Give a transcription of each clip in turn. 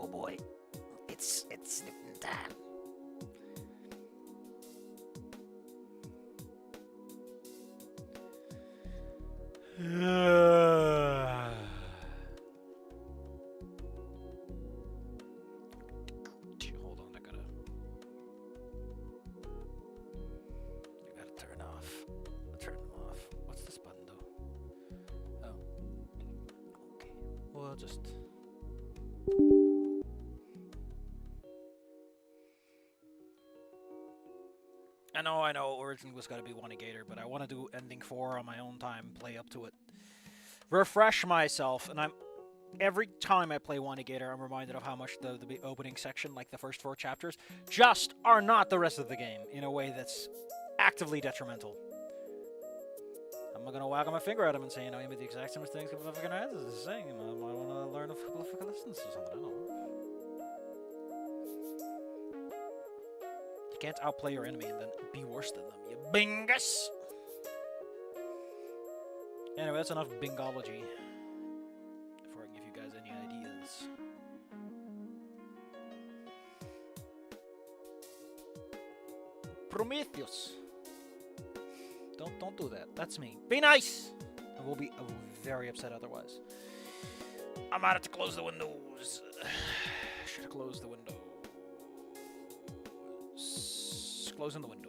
Oh boy. It's Snootin' time. Hold on, I gotta turn off. Turn them off. What's this button do? Oh. Okay. We'll just I know, originally was gonna be One-Gator, but I want to do ending 4 on my own time, play up to it. Refresh myself, and every time I play One-Gator, I'm reminded of how much the opening section, like the first 4 chapters, just are not the rest of the game in a way that's actively detrimental. I'm not gonna wag my finger at him and say, you made the exact same mistakes as the fucking ass is saying, I want to learn a couple of fucking lessons or something, I don't know. You can't outplay your enemy and then be worse than them, you bingus! Anyway, that's enough bingology. Before I can give you guys any ideas. Prometheus. Don't do that. That's me. Be nice! I will be very upset otherwise. I'm out to close the windows. Should have closed the windows. Closing the windows.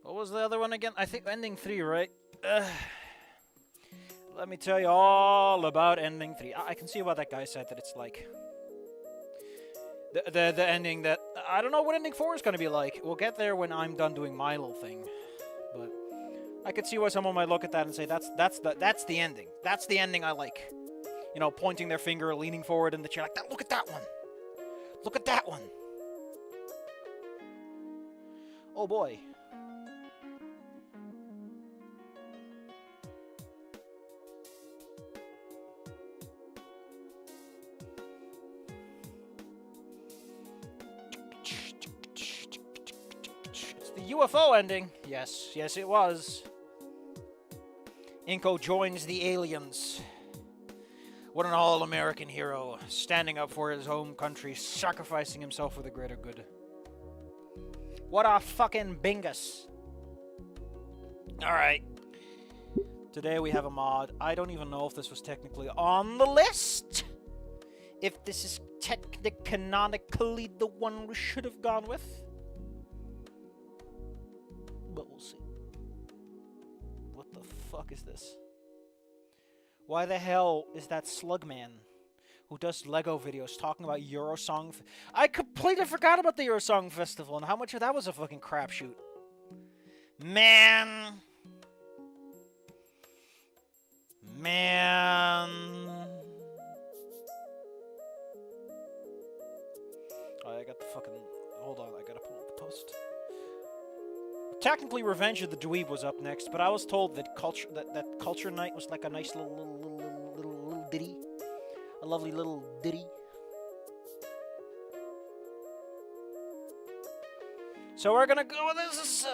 What was the other one again? I think ending 3, right? Let me tell you all about ending 3. I can see why that guy said that it's like the ending that I don't know what ending 4 is going to be like. We'll get there when I'm done doing my little thing. But I could see why someone might look at that and say that's the ending. That's the ending I like. Pointing their finger, leaning forward in the chair like that. Look at that one. Look at that one. Oh boy. UFO ending. Yes, it was. Inco joins the aliens. What an all-American hero, standing up for his home country, sacrificing himself for the greater good. What a fucking bingus. Alright. Today we have a mod. I don't even know if this was technically on the list. If this is canonically the one we should have gone with. But we'll see. What the fuck is this? Why the hell is that Slugman who does Lego videos talking about Eurosong? I completely forgot about the Eurosong Festival and how much of that was a fucking crapshoot. Man. Oh, I got the fucking... Hold on, I gotta pull up the post. Technically, Revenge of the Dweeb was up next, but I was told that Culture Night was like a nice little ditty, a lovely little ditty. So we're gonna go with this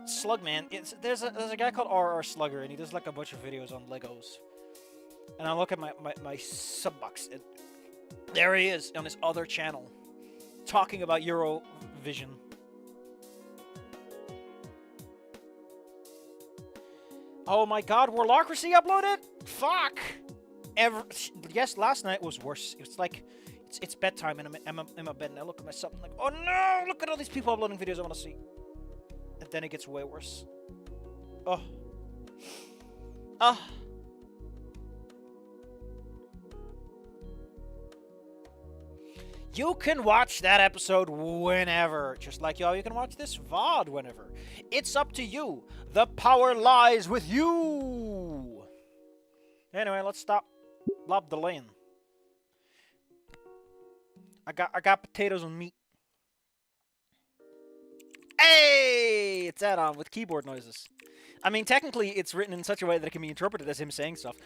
Slugman. There's a guy called RR Slugger, and he does like a bunch of videos on Legos. And I look at my sub box, and there he is on his other channel, talking about Eurovision. Oh my god, Warlocracy uploaded? Fuck! Yes, last night was worse. It's like, it's bedtime and I'm in my bed and I look at myself and I'm like, oh no! Look at all these people uploading videos I want to see. And then it gets way worse. Oh. Ah. You can watch that episode whenever, just like you can watch this VOD whenever. It's up to you. The power lies with you. Anyway, let's stop lob delaying. I got potatoes and meat. Hey, it's add-on with keyboard noises. I mean, technically, it's written in such a way that it can be interpreted as him saying stuff.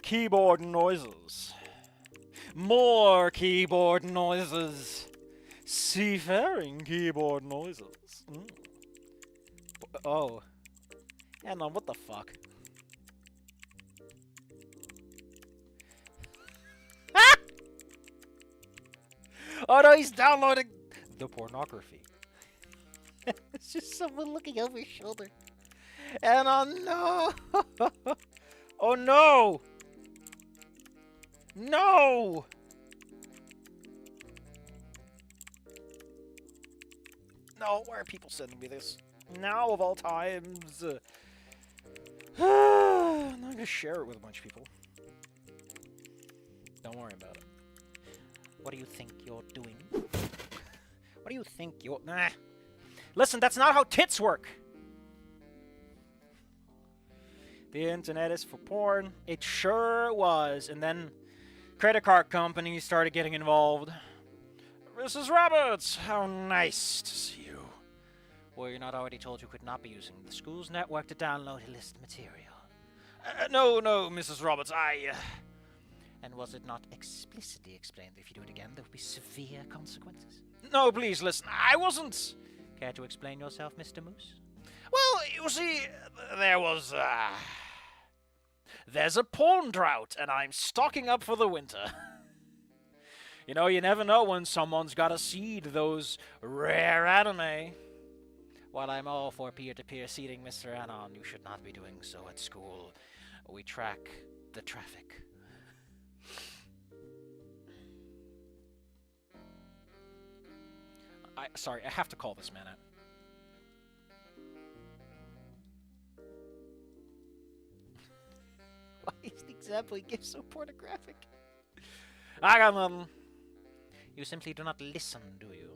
Keyboard noises. More keyboard noises. Seafaring keyboard noises. Oh. Hang on, what the fuck? Ah! Oh no, he's downloading the pornography. It's just someone looking over his shoulder. And oh no! Oh no! No! No, why are people sending me this? Now of all times. I'm not gonna share it with a bunch of people. Don't worry about it. What do you think you're doing? What do you think you're... Nah. Listen, that's not how tits work! The internet is for porn. It sure was. And then credit card companies started getting involved. Mrs. Roberts, how nice to see you. Were you not already told you could not be using the school's network to download illicit material? No, Mrs. Roberts, And was it not explicitly explained that if you do it again, there would be severe consequences? No, please, listen, I wasn't... Care to explain yourself, Mr. Moose? Well, you see, there's a porn drought, and I'm stocking up for the winter. You know, you never know when someone's gotta seed those rare anime. While I'm all for peer-to-peer seeding, Mr. Anon, you should not be doing so at school. We track the traffic. Sorry, I have to call this man out. Why is the example he gives so pornographic? I got nothing. You simply do not listen, do you?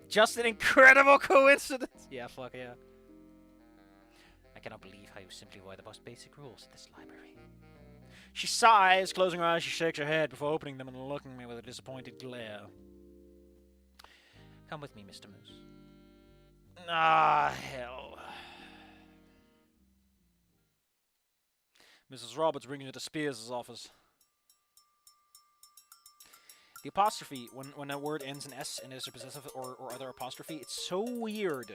Just an incredible coincidence! Yeah, fuck yeah. I cannot believe how you simply avoid the most basic rules of this library. She sighs, closing her eyes, she shakes her head before opening them and looking at me with a disappointed glare. Come with me, Mr. Moose. Ah, hell. Mrs. Roberts brings you to Spears' office. The apostrophe, when a word ends in S and is a possessive or other apostrophe, it's so weird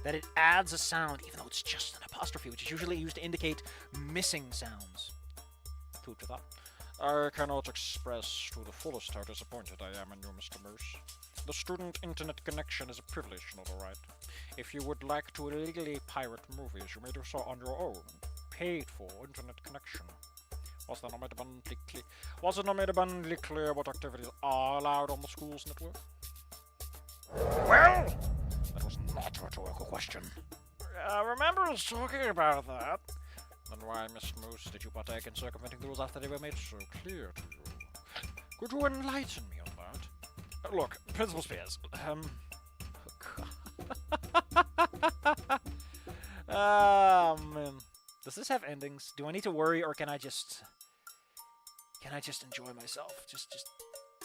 that it adds a sound, even though it's just an apostrophe, which is usually used to indicate missing sounds. Food for thought. I cannot express to the fullest how disappointed I am in you, Mr. Moose. The student internet connection is a privilege, not a right. If you would like to illegally pirate movies, you may do so on your own. Paid for internet connection. Was it not made abundantly clear what activities are allowed on the school's network? Well, that was not a rhetorical question. Remember us talking about that? Then why, Miss Moose, did you partake in circumventing the rules after they were made so clear to you? Could you enlighten me on that? Look, Principal Spears, oh, man. Does this have endings? Do I need to worry, or can I just enjoy myself? Just...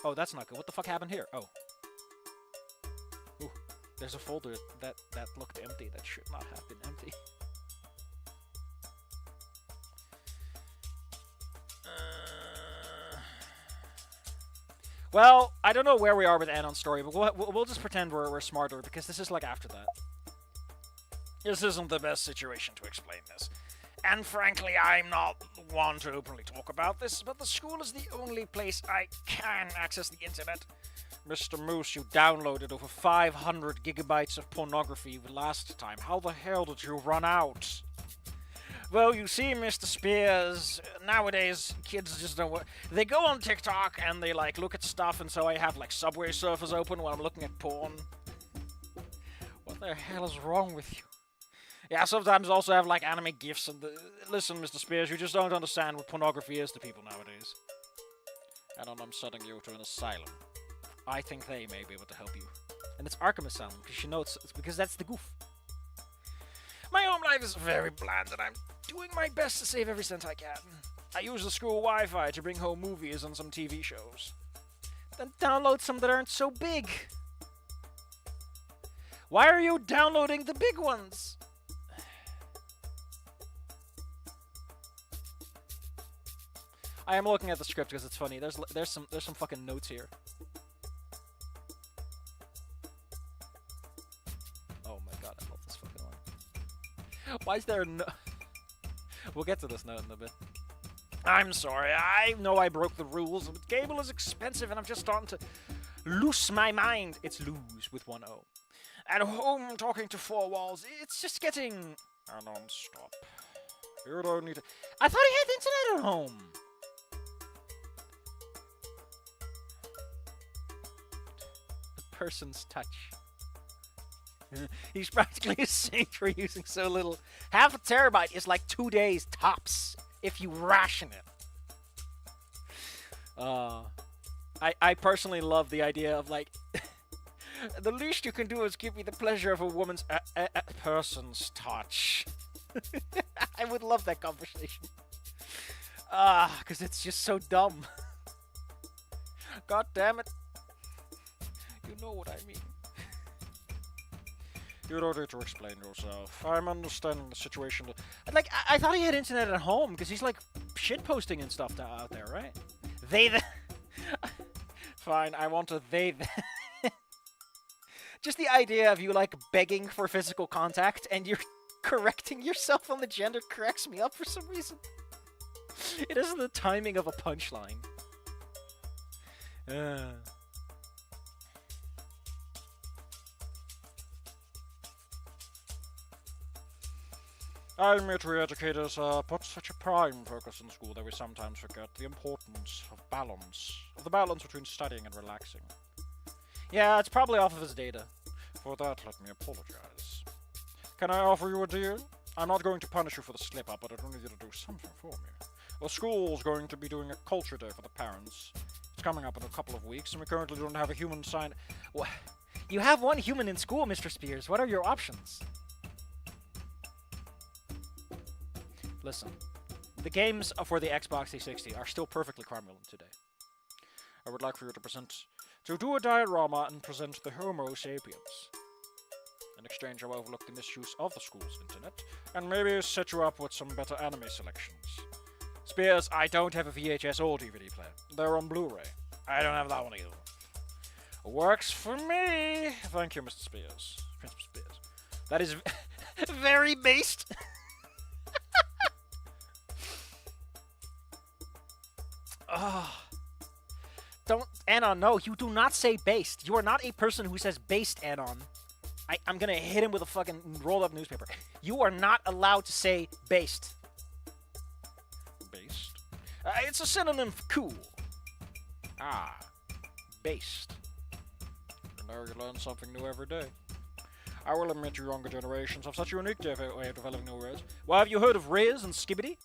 Oh, that's not good. What the fuck happened here? Oh. Ooh. There's a folder that looked empty. That should not have been empty. Well, I don't know where we are with Anon's story, but we'll just pretend we're smarter, because this is like after that. This isn't the best situation to explain this. And frankly, I'm not one to openly talk about this, but the school is the only place I can access the internet. Mr. Moose, you downloaded over 500 gigabytes of pornography last time. How the hell did you run out? Well, you see, Mr. Spears, nowadays, kids just don't... They go on TikTok and they, like, look at stuff, and so I have, like, Subway Surfers open while I'm looking at porn. What the hell is wrong with you? Yeah, sometimes also have like anime gifs and listen, Mr. Spears, you just don't understand what pornography is to people nowadays. And I'm sending you to an asylum. I think they may be able to help you. And it's Arkham Asylum, because you know it's because that's the goof. My home life is very bland, and I'm doing my best to save every cent I can. I use the school Wi-Fi to bring home movies and some TV shows. Then download some that aren't so big. Why are you downloading the big ones? I am looking at the script because it's funny. There's some fucking notes here. Oh my god, I love this fucking one. Why is there no... We'll get to this note in a bit. I'm sorry, I know I broke the rules, but cable is expensive and I'm just starting to lose my mind. It's lose with one O. At home, talking to four walls, it's just getting... non-stop. You don't need to... I thought he had internet at home! The person's touch. He's practically a saint for using so little. Half a terabyte is like 2 days tops if you ration it. I personally love the idea of like the least you can do is give me the pleasure of a woman's person's touch. I would love that conversation. Because it's just so dumb. God damn it. You know what I mean. You don't need to explain yourself. I'm understanding the situation. Like, I thought he had internet at home, because he's, like, shitposting and stuff out there, right? Fine, I want a they Just the idea of you, like, begging for physical contact, and you're correcting yourself on the gender cracks me up for some reason. It is the timing of a punchline. I admit we educators put such a prime focus in school that we sometimes forget the importance of balance. Of the balance between studying and relaxing. Yeah, it's probably off of his data. For that, let me apologize. Can I offer you a deal? I'm not going to punish you for the slip-up, but I do need you to do something for me. The school's going to be doing a culture day for the parents. It's coming up in a couple of weeks, and we currently don't have a human sign... What? You have one human in school, Mr. Spears. What are your options? Listen, the games for the Xbox 360 are still perfectly cromulent today. I would like for you to do a diorama and present the Homo sapiens. In exchange, I will overlook the misuse of the school's internet, and maybe set you up with some better anime selections. Spears, I don't have a VHS or DVD player. They're on Blu-ray. I don't have that one either. Works for me! Thank you, Mr. Spears. Principal Spears. That is very based. Don't, Anon, no, you do not say based. You are not a person who says based, Anon. I'm gonna hit him with a fucking rolled up newspaper. You are not allowed to say based. Based? It's a synonym for cool. Based. You know, you learn something new every day. I will admit you younger generations have such a unique way of developing new words. Well, have you heard of Riz and Skibbity?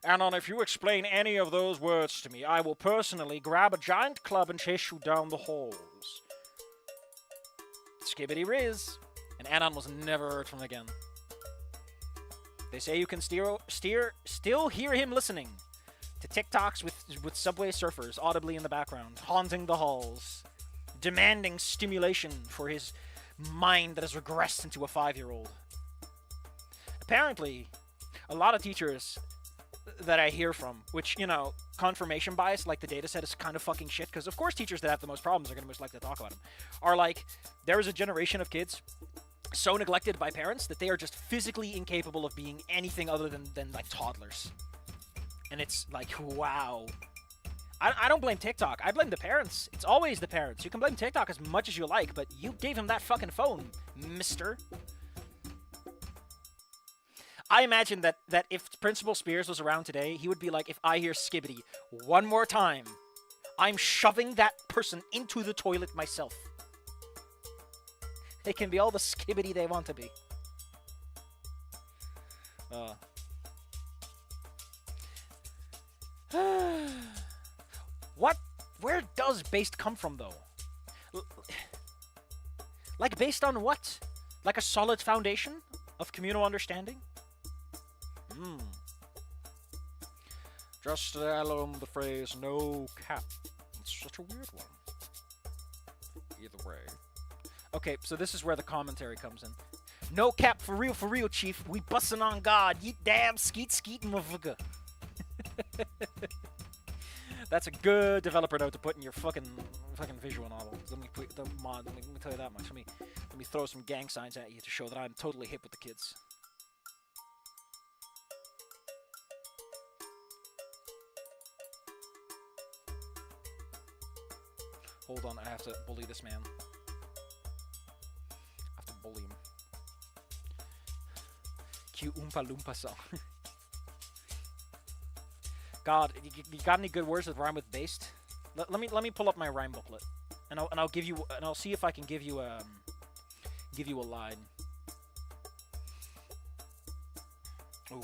Anon, if you explain any of those words to me, I will personally grab a giant club and chase you down the halls. Skibbity Riz. And Anon was never heard from again. They say you can still hear him listening to TikToks with Subway Surfers audibly in the background, haunting the halls, demanding stimulation for his mind that has regressed into a 5-year-old. Apparently, a lot of teachers that I hear from, which, you know, confirmation bias, like the data set is kind of fucking shit, because of course teachers that have the most problems are going to most likely to talk about them, are like, there is a generation of kids so neglected by parents that they are just physically incapable of being anything other than like toddlers. And it's like, wow. I don't blame TikTok. I blame the parents. It's always the parents. You can blame TikTok as much as you like, but you gave him that fucking phone, mister. I imagine that if Principal Spears was around today, he would be like, if I hear Skibbity one more time, I'm shoving that person into the toilet myself. They can be all the Skibbity they want to be. What? Where does based come from, though? Like, based on what? Like a solid foundation of communal understanding? Just alone the phrase, no cap. It's such a weird one. Either way. Okay, so this is where the commentary comes in. No cap, for real, chief. We bustin' on God. Ye damn skeet motherfucker. That's a good developer note to put in your fucking visual novel. Let me put the mod. Let me tell you that much. Let me throw some gang signs at you to show that I'm totally hip with the kids. Hold on, I have to bully this man. I have to bully him. Cue Oompa Loompa song. God, you got any good words that rhyme with based? Let me pull up my rhyme booklet, and I'll give you, and I'll see if I can give you a line. Ooh.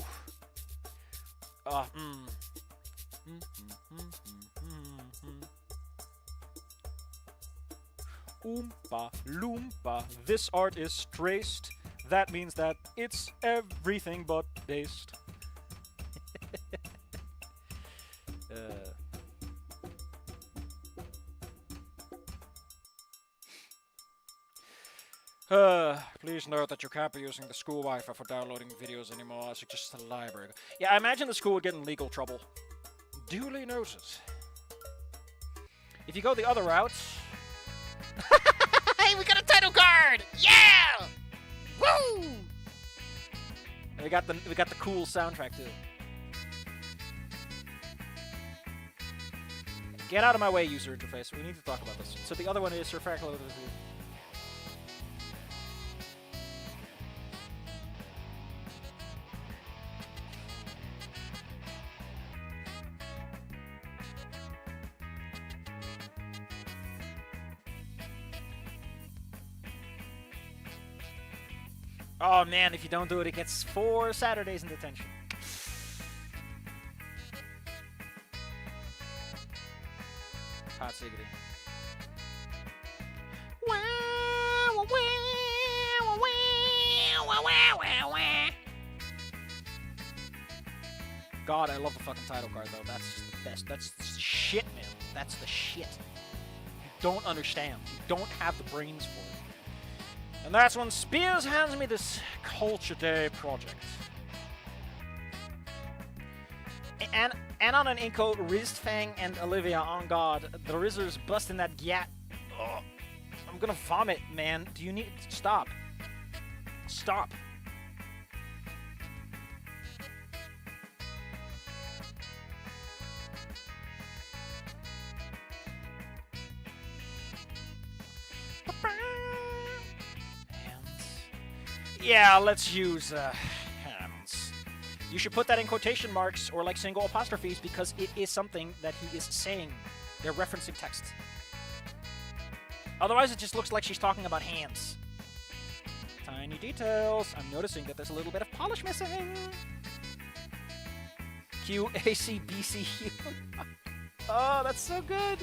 Oompa Loompa, this art is traced. That means that it's everything but based. Please note that you can't be using the school Wi-Fi for downloading videos anymore. I suggest the library. Yeah, I imagine the school would get in legal trouble. Duly noted. If you go the other route... Hey, we got a title card! Yeah! Woo! And we got the cool soundtrack too. Get out of my way, user interface. We need to talk about this. So the other one is Sir Frackle. Oh man, if you don't do it, it gets 4 Saturdays in detention. Hot siggity. God, I love the fucking title card though. That's just the best. That's the shit, man. That's the shit. You don't understand. You don't have the brains for it. And that's when Spears hands me this Culture Day project. And on an Inco, Rizfang and Olivia, on God, the Rizzers busting that gat. Oh, I'm gonna vomit, man. Do you need... Stop. Stop. Yeah, let's use hands. You should put that in quotation marks or like single apostrophes because it is something that he is saying. They're referencing text. Otherwise, it just looks like she's talking about hands. Tiny details. I'm noticing that there's a little bit of polish missing. Q, A, C, B, C, U. Oh, that's so good.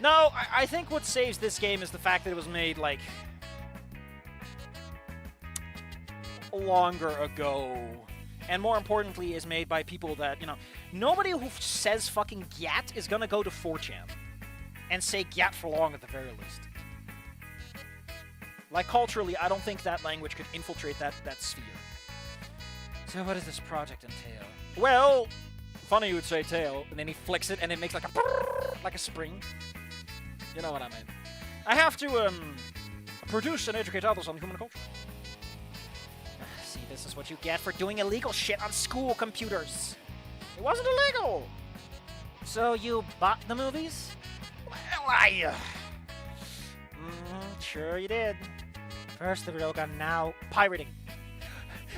No, I think what saves this game is the fact that it was made, like, longer ago. And more importantly, is made by people that, you know, nobody who says fucking gyat is gonna go to 4chan and say gyat for long at the very least. Like, culturally, I don't think that language could infiltrate that sphere. So what does this project entail? Well, funny you would say tail, and then he flicks it, and it makes like a spring. You know what I mean. I have to, produce and educate others on human culture. See, this is what you get for doing illegal shit on school computers. It wasn't illegal. So you bought the movies? Well, sure you did. First the railgun, now pirating.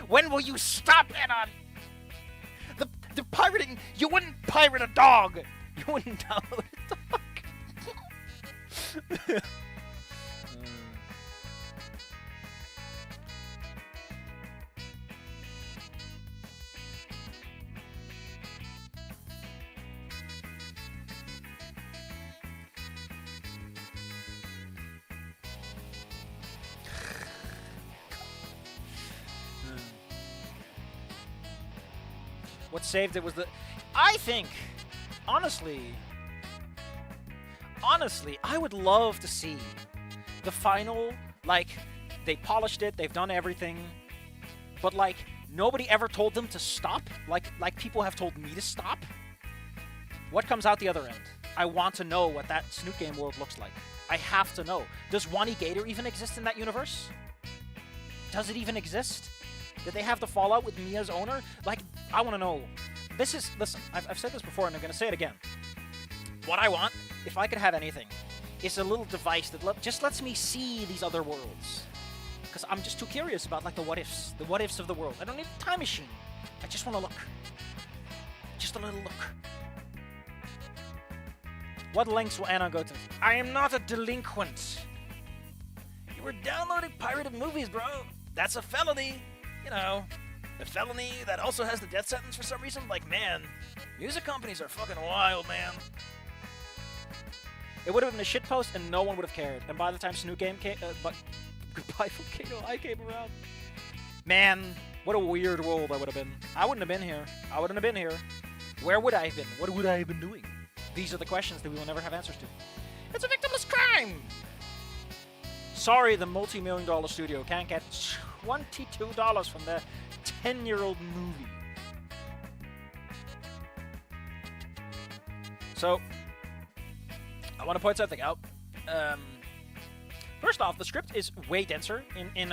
When will you stop, Anon? The pirating, you wouldn't pirate a dog. You wouldn't download a dog. What saved it was the... I think, honestly, I would love to see the final, like, they polished it, they've done everything, but, like, nobody ever told them to stop, like people have told me to stop. What comes out the other end? I want to know what that Snoot game world looks like. I have to know. Does Wani Gator even exist in that universe? Does it even exist? Did they have the fallout with Mia's owner? Like, I want to know. Listen, I've said this before and I'm going to say it again. What I want, if I could have anything, is a little device that just lets me see these other worlds. Because I'm just too curious about, like, the what-ifs of the world. I don't need a time machine. I just want to look. Just a little look. What lengths will Anon go to? I am not a delinquent. You were downloading pirated movies, bro. That's a felony. You know, a felony that also has the death sentence for some reason. Like, man, music companies are fucking wild, man. It would have been a shitpost and no one would have cared. And by the time Snoot game came, but Goodbye Volcano I came around. Man, what a weird world that would have been. I wouldn't have been here. I wouldn't have been here. Where would I have been? What would I have been doing? These are the questions that we will never have answers to. It's a victimless crime! Sorry, the multi-million-dollar studio can't get $22 from their 10-year-old movie. So, I want to point something out. First off, the script is way denser. In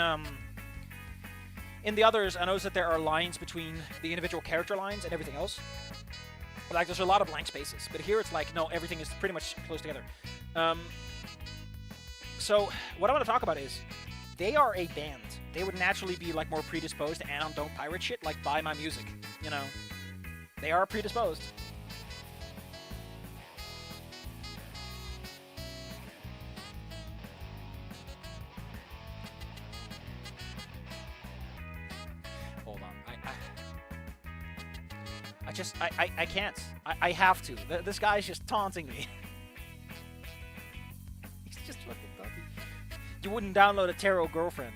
the others, I noticed that there are lines between the individual character lines and everything else. Like, there's a lot of blank spaces. But here it's like, no, everything is pretty much close together. So, what I want to talk about is, they are a band. They would naturally be, like, more predisposed to Anon don't pirate shit, like, buy my music, you know. They are predisposed. Hold on. I can't. I have to. This guy's just taunting me. He's just fucking taunting. You wouldn't download a Tarot Girlfriend.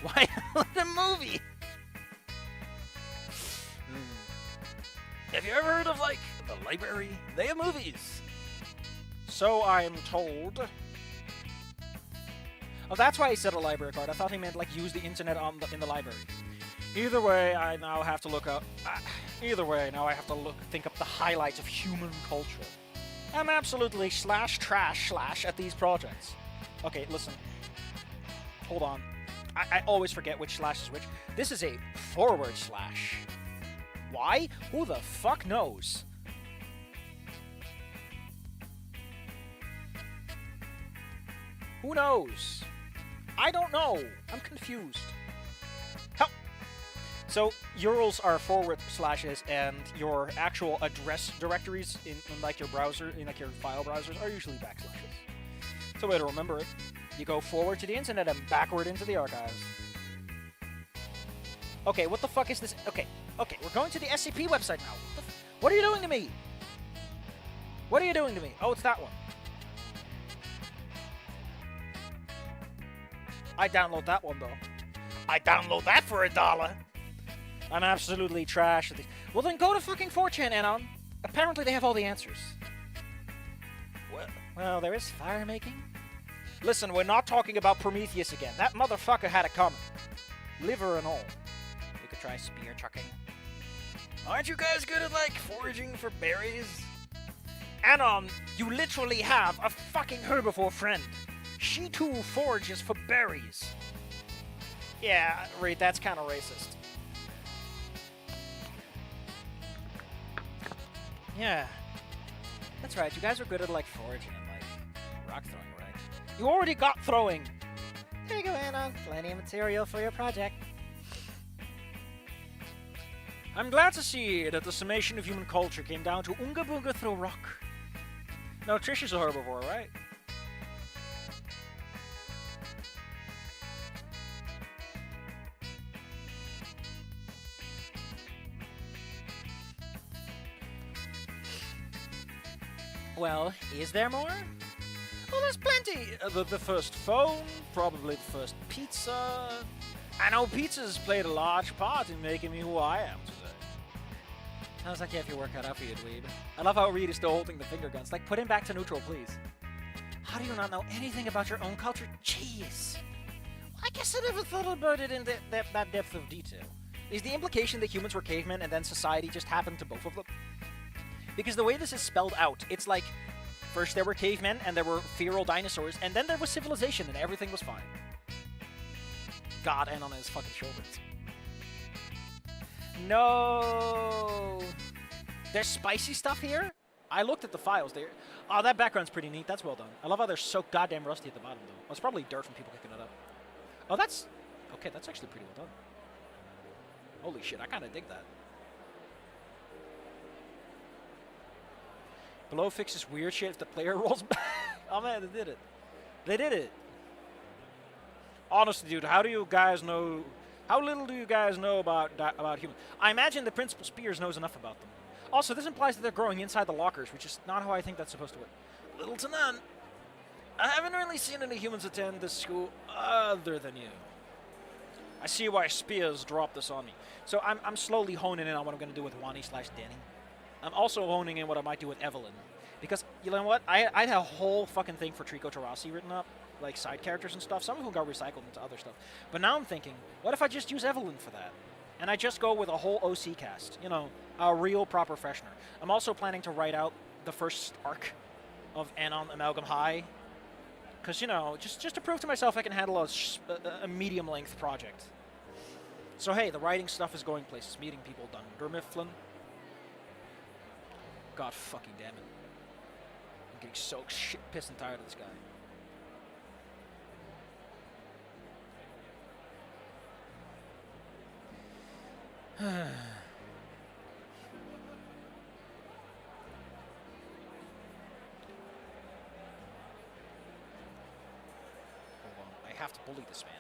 Why the movie? Have you ever heard of, like, the library? They have movies. So I'm told. Oh, that's why he said a library card. I thought he meant, like, use the internet in the library. Either way, I now have to look up. Think up the highlights of human culture. I'm absolutely trash at these projects. Okay, listen. Hold on. I always forget which slash is which. This is a /. Why? Who the fuck knows? Who knows? I don't know. I'm confused. Help! So, URLs are /, and your actual address directories in like your browser, in like your file browsers, are usually backslashes. So, way to remember it. You go forward to the internet and backward into the archives. Okay, what the fuck is this? Okay, we're going to the SCP website now. What are you doing to me? What are you doing to me? Oh, it's that one. I download that one, though. I download that for $1. I'm absolutely trash at these. Well, then go to fucking 4chan, Anon. Apparently they have all the answers. Well, there is fire making. Listen, we're not talking about Prometheus again. That motherfucker had it coming. Liver and all. We could try spear chucking. Aren't you guys good at, like, foraging for berries? Anon, you literally have a fucking herbivore friend. She too forages for berries. Yeah, Reed, that's kind of racist. Yeah. That's right, you guys are good at, like, foraging and, like, rock throwing, right? You already got throwing! There you go, Anon. Plenty of material for your project. I'm glad to see that the summation of human culture came down to Oonga Boonga throw rock. Now, Trish is a herbivore, right? Well, is there more? Well, there's plenty. The first phone, probably the first pizza. I know pizza's played a large part in making me who I am today. Sounds like you have your work cut out for you, dweeb. I love how Reed is still holding the finger guns. Like, put him back to neutral, please. How do you not know anything about your own culture? Jeez. Well, I guess I never thought about it in that depth of detail. Is the implication that humans were cavemen and then society just happened to both of them? Because the way this is spelled out, it's like, first there were cavemen and there were feral dinosaurs, and then there was civilization and everything was fine. God, and on his fucking shoulders. No! There's spicy stuff here? I looked at the files there. Oh, that background's pretty neat. That's well done. I love how they're so goddamn rusty at the bottom, though. Well, it's probably dirt from people picking it up. Oh, that's... Okay, that's actually pretty well done. Holy shit, I kind of dig that. Below fixes weird shit if the player rolls back. Oh man, they did it. They did it. Honestly, dude, how do you guys know... How little do you guys know about humans? I imagine the Principal Spears knows enough about them. Also, this implies that they're growing inside the lockers, which is not how I think that's supposed to work. Little to none. I haven't really seen any humans attend this school other than you. I see why Spears dropped this on me. So I'm slowly honing in on what I'm going to do with Wani/Danny. I'm also honing in what I might do with Evelyn. Because, you know what? I had a whole fucking thing for Trico Tarasi written up. Like side characters and stuff. Some of them got recycled into other stuff. But now I'm thinking, what if I just use Evelyn for that? And I just go with a whole OC cast. You know, a real proper freshener. I'm also planning to write out the first arc of Anon Amalgam High. Because, you know, just to prove to myself I can handle a medium-length project. So, hey, the writing stuff is going places. Meeting people done. Dermiflin. God fucking damn it. I'm getting so shit pissed and tired of this guy. Hold on. I have to bully this man.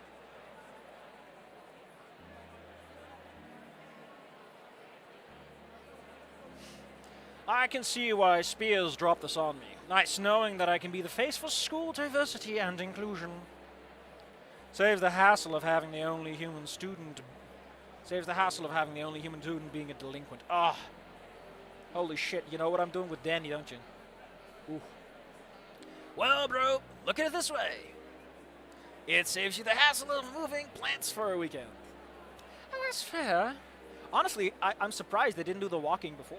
I can see why Spears dropped this on me. Nice knowing that I can be the face for school diversity and inclusion. Saves the hassle of having the only human student... Saves the hassle of having the only human student being a delinquent. Ah. Oh. Holy shit, you know what I'm doing with Danny, don't you? Ooh. Well, bro, look at it this way. It saves you the hassle of moving plants for a weekend. Oh, that's fair. Honestly, I'm surprised they didn't do the walking before.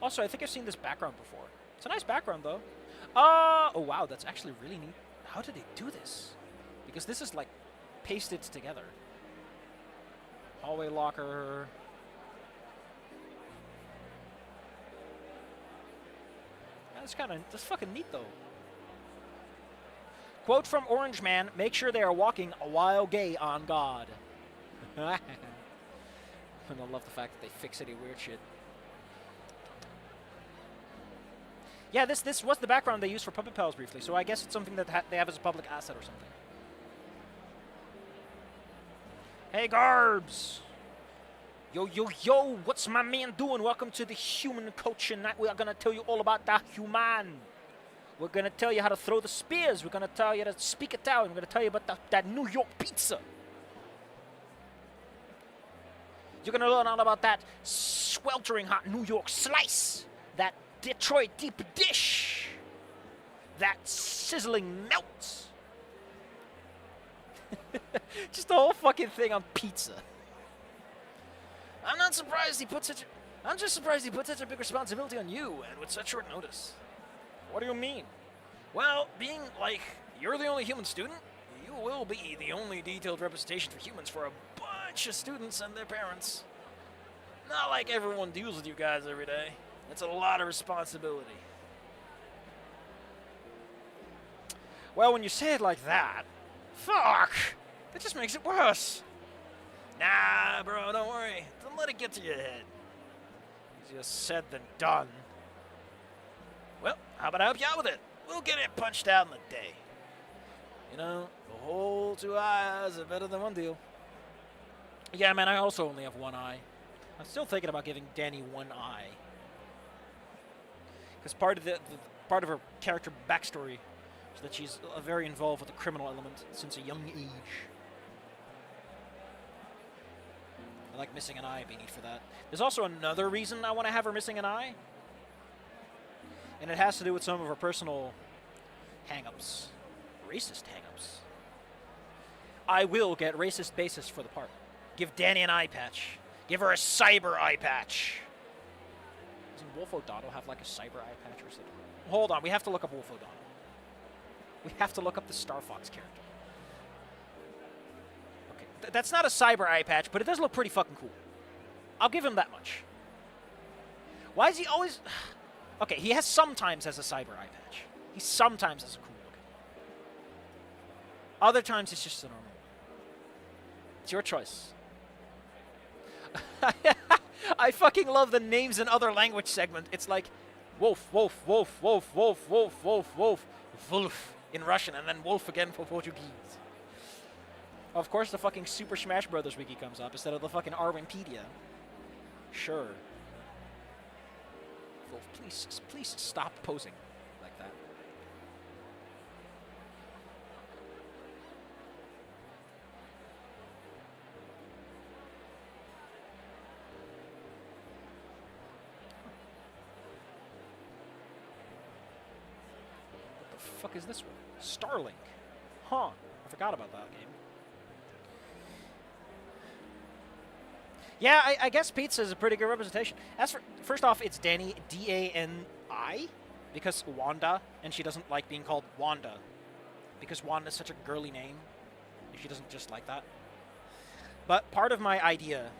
Also, I think I've seen this background before. It's a nice background, though. Oh, wow, that's actually really neat. How did they do this? Because this is, like, pasted together. Hallway locker. That's fucking neat, though. Quote from Orange Man, make sure they are walking a while gay on God. And I love the fact that they fix any weird shit. Yeah, this was the background they used for Puppet Pals briefly, so I guess it's something that they have as a public asset or something. Hey, Garbs! Yo, yo, yo, what's my man doing? Welcome to the Human Culture Night. We are going to tell you all about the human. We're going to tell you how to throw the spears. We're going to tell you how to speak Italian. We're going to tell you about that New York pizza. You're going to learn all about that sweltering hot New York slice. That Detroit deep dish. That sizzling melt. Just the whole fucking thing on pizza. I'm not surprised he put such a... I'm just surprised he put such a big responsibility on you, and with such short notice. What do you mean? Well, being, like, you're the only human student, you will be the only detailed representation for humans for a bunch of students and their parents. Not like everyone deals with you guys every day. It's a lot of responsibility. Well, when you say it like that... Fuck! That just makes it worse. Nah, bro, don't worry. Don't let it get to your head. Easier said than done. Well, how about I help you out with it? We'll get it punched out in a day. You know, the whole 2 eyes are better than one deal. Yeah, man, I also only have one eye. I'm still thinking about giving Danny one eye. Because part of her character backstory is that she's very involved with the criminal element since a young age. I like missing an eye being neat for that. There's also another reason I want to have her missing an eye. And it has to do with some of her personal hang-ups. Racist hang-ups. I will get racist basis for the part. Give Danny an eye patch. Give her a cyber eye patch. Doesn't Wolf O'Donnell have like a cyber eye patch or something? Hold on, we have to look up Wolf O'Donnell. We have to look up the Star Fox character. Okay, that's not a cyber eye patch, but it does look pretty fucking cool. I'll give him that much. Why is he always... Okay, he has sometimes as a cyber eye patch. He sometimes has a cool looking. Other times it's just a normal. It's your choice. I fucking love the names in other language segment. It's like wolf, wolf, wolf, wolf, wolf, wolf, wolf, wolf, wolf in Russian, and then wolf again for Portuguese. Of course, the fucking Super Smash Brothers wiki comes up instead of the fucking Arwinpedia. Sure. Wolf, please stop posing like that. What the fuck is this one? Starlink. Huh. I forgot about that game. Yeah, I guess pizza is a pretty good representation. As for, first off, it's Dani, D-A-N-I, because Wanda, and she doesn't like being called Wanda, because Wanda is such a girly name, and she doesn't just like that. But part of my idea,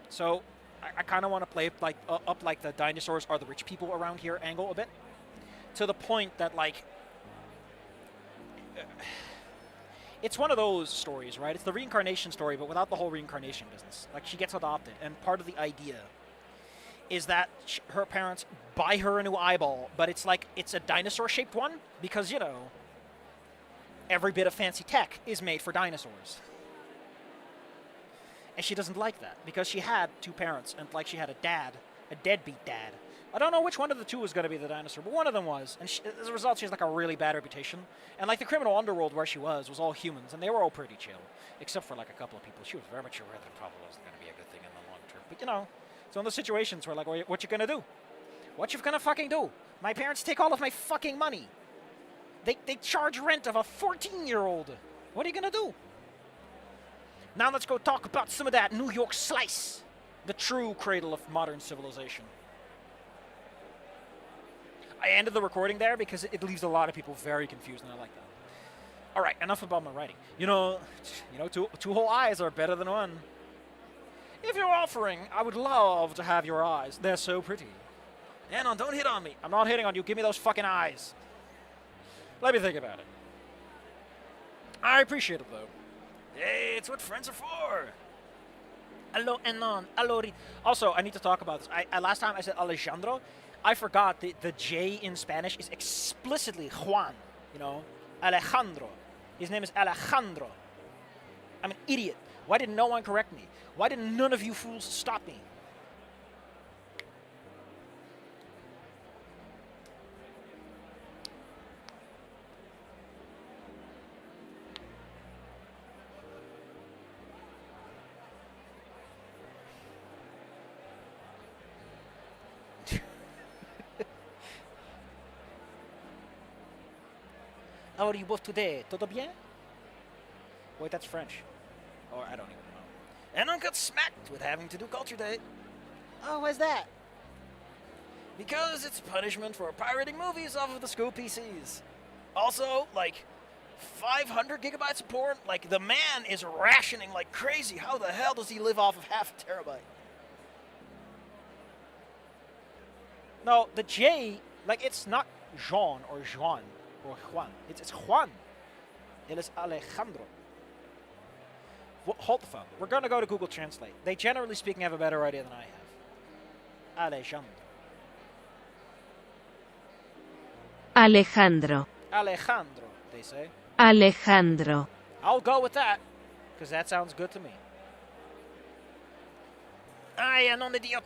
so I kind of want to play like up like the dinosaurs are the rich people around here angle a bit, to the point that like, it's one of those stories, right? It's the reincarnation story, but without the whole reincarnation business. Like, she gets adopted, and part of the idea is that her parents buy her a new eyeball, but it's like, it's a dinosaur-shaped one, because, you know, every bit of fancy tech is made for dinosaurs. And she doesn't like that, because she had two parents, and like she had a dad, a deadbeat dad. I don't know which one of the two was going to be the dinosaur, but one of them was. And as a result, she has like a really bad reputation. And like the criminal underworld where she was all humans, and they were all pretty chill. Except for like a couple of people. She was very much aware that it probably wasn't going to be a good thing in the long term. But you know, it's one of those situations where like, what you going to do? What you going to fucking do? My parents take all of my fucking money. They charge rent of a 14-year-old. What are you going to do? Now let's go talk about some of that New York slice. The true cradle of modern civilization. I ended the recording there because it leaves a lot of people very confused, and I like that. All right, enough about my writing. You know, two whole eyes are better than one. If you're offering, I would love to have your eyes. They're so pretty. Anon, don't hit on me. I'm not hitting on you. Give me those fucking eyes. Let me think about it. I appreciate it, though. Hey, it's what friends are for. Hello, Anon. Hello. Also, I need to talk about this. Last time I said Alejandro. I forgot the J in Spanish is explicitly Juan, you know, Alejandro. His name is Alejandro. I'm an idiot. Why did no one correct me? Why did none of you fools stop me? How are you both today? Todo bien? Wait, that's French. Or I don't even know. And I got smacked with having to do Culture Day. Oh, why's that? Because it's punishment for pirating movies off of the school PCs. Also, like, 500 gigabytes of porn? Like, the man is rationing like crazy. How the hell does he live off of half a terabyte? No, the J, like, it's not Jean or Juan. Or Juan. It's Juan. It is Alejandro. Hold the phone. We're going to go to Google Translate. They, generally speaking, have a better idea than I have. Alejandro. Alejandro. Alejandro, they say. Alejandro. I'll go with that, because that sounds good to me. I am non idiota.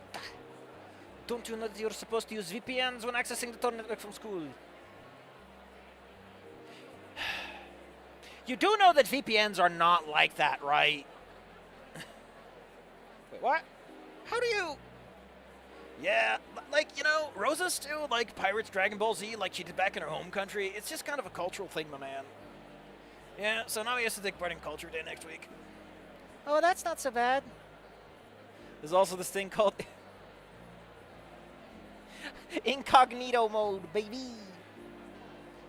Don't you know that you're supposed to use VPNs when accessing the Tor network from school? You do know that VPNs are not like that, right? Wait, What? How do you... Yeah, like, you know, Rosa's still like Pirates Dragon Ball Z like she did back in her home country. It's just kind of a cultural thing, my man. Yeah, so now he has to take part in Culture Day next week. Oh, that's not so bad. There's also this thing called... Incognito mode, baby.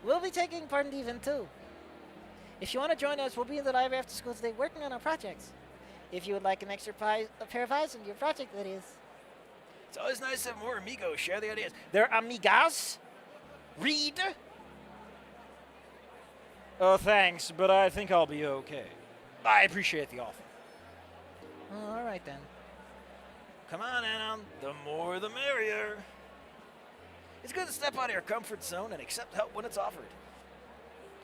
We'll be taking part in the event too. If you want to join us, we'll be in the library after school today working on our projects. If you would like an extra a pair of eyes on your project, that is. It's always nice to have more amigos share the ideas. They're amigas? Read? Oh, thanks, but I think I'll be okay. I appreciate the offer. Oh, all right then. Come on, Anon. The more the merrier. It's good to step out of your comfort zone and accept help when it's offered.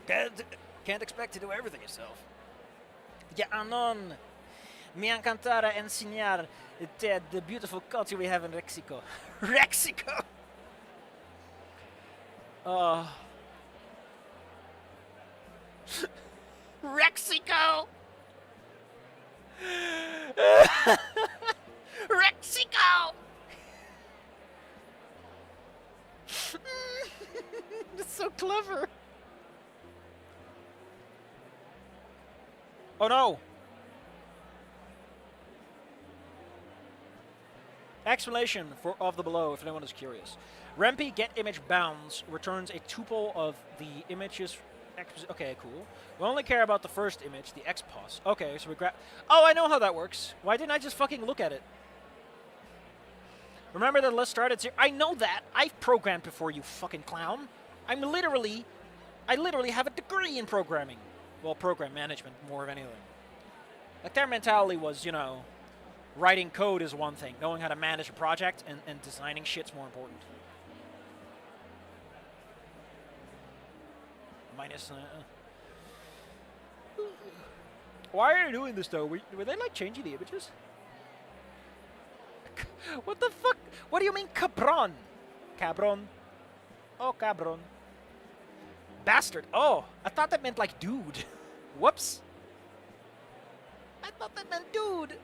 Can't expect to do everything yourself. Yeah, Anon. Me encantará enseñar the beautiful culture we have in Mexico. Mexico! Mexico! Mexico! It's so clever. Oh no! Explanation of the below, if anyone is curious. Rempy get image bounds returns a tuple of the images. Okay, cool. We only care about the first image, the XPOS. Okay, so we grab. Oh, I know how that works. Why didn't I just fucking look at it? Remember the list started here? I know that. I've programmed before, you fucking clown. I literally have a degree in programming. Well, program management, more of anything. Like, their mentality was, you know, writing code is one thing. Knowing how to manage a project and designing shit's more important. Minus... Why are you doing this, though? Were they, like, changing the images? What the fuck? What do you mean, cabron? Cabron. Oh, cabron. Bastard. Oh, I thought that meant, like, dude. Whoops. I thought that meant dude.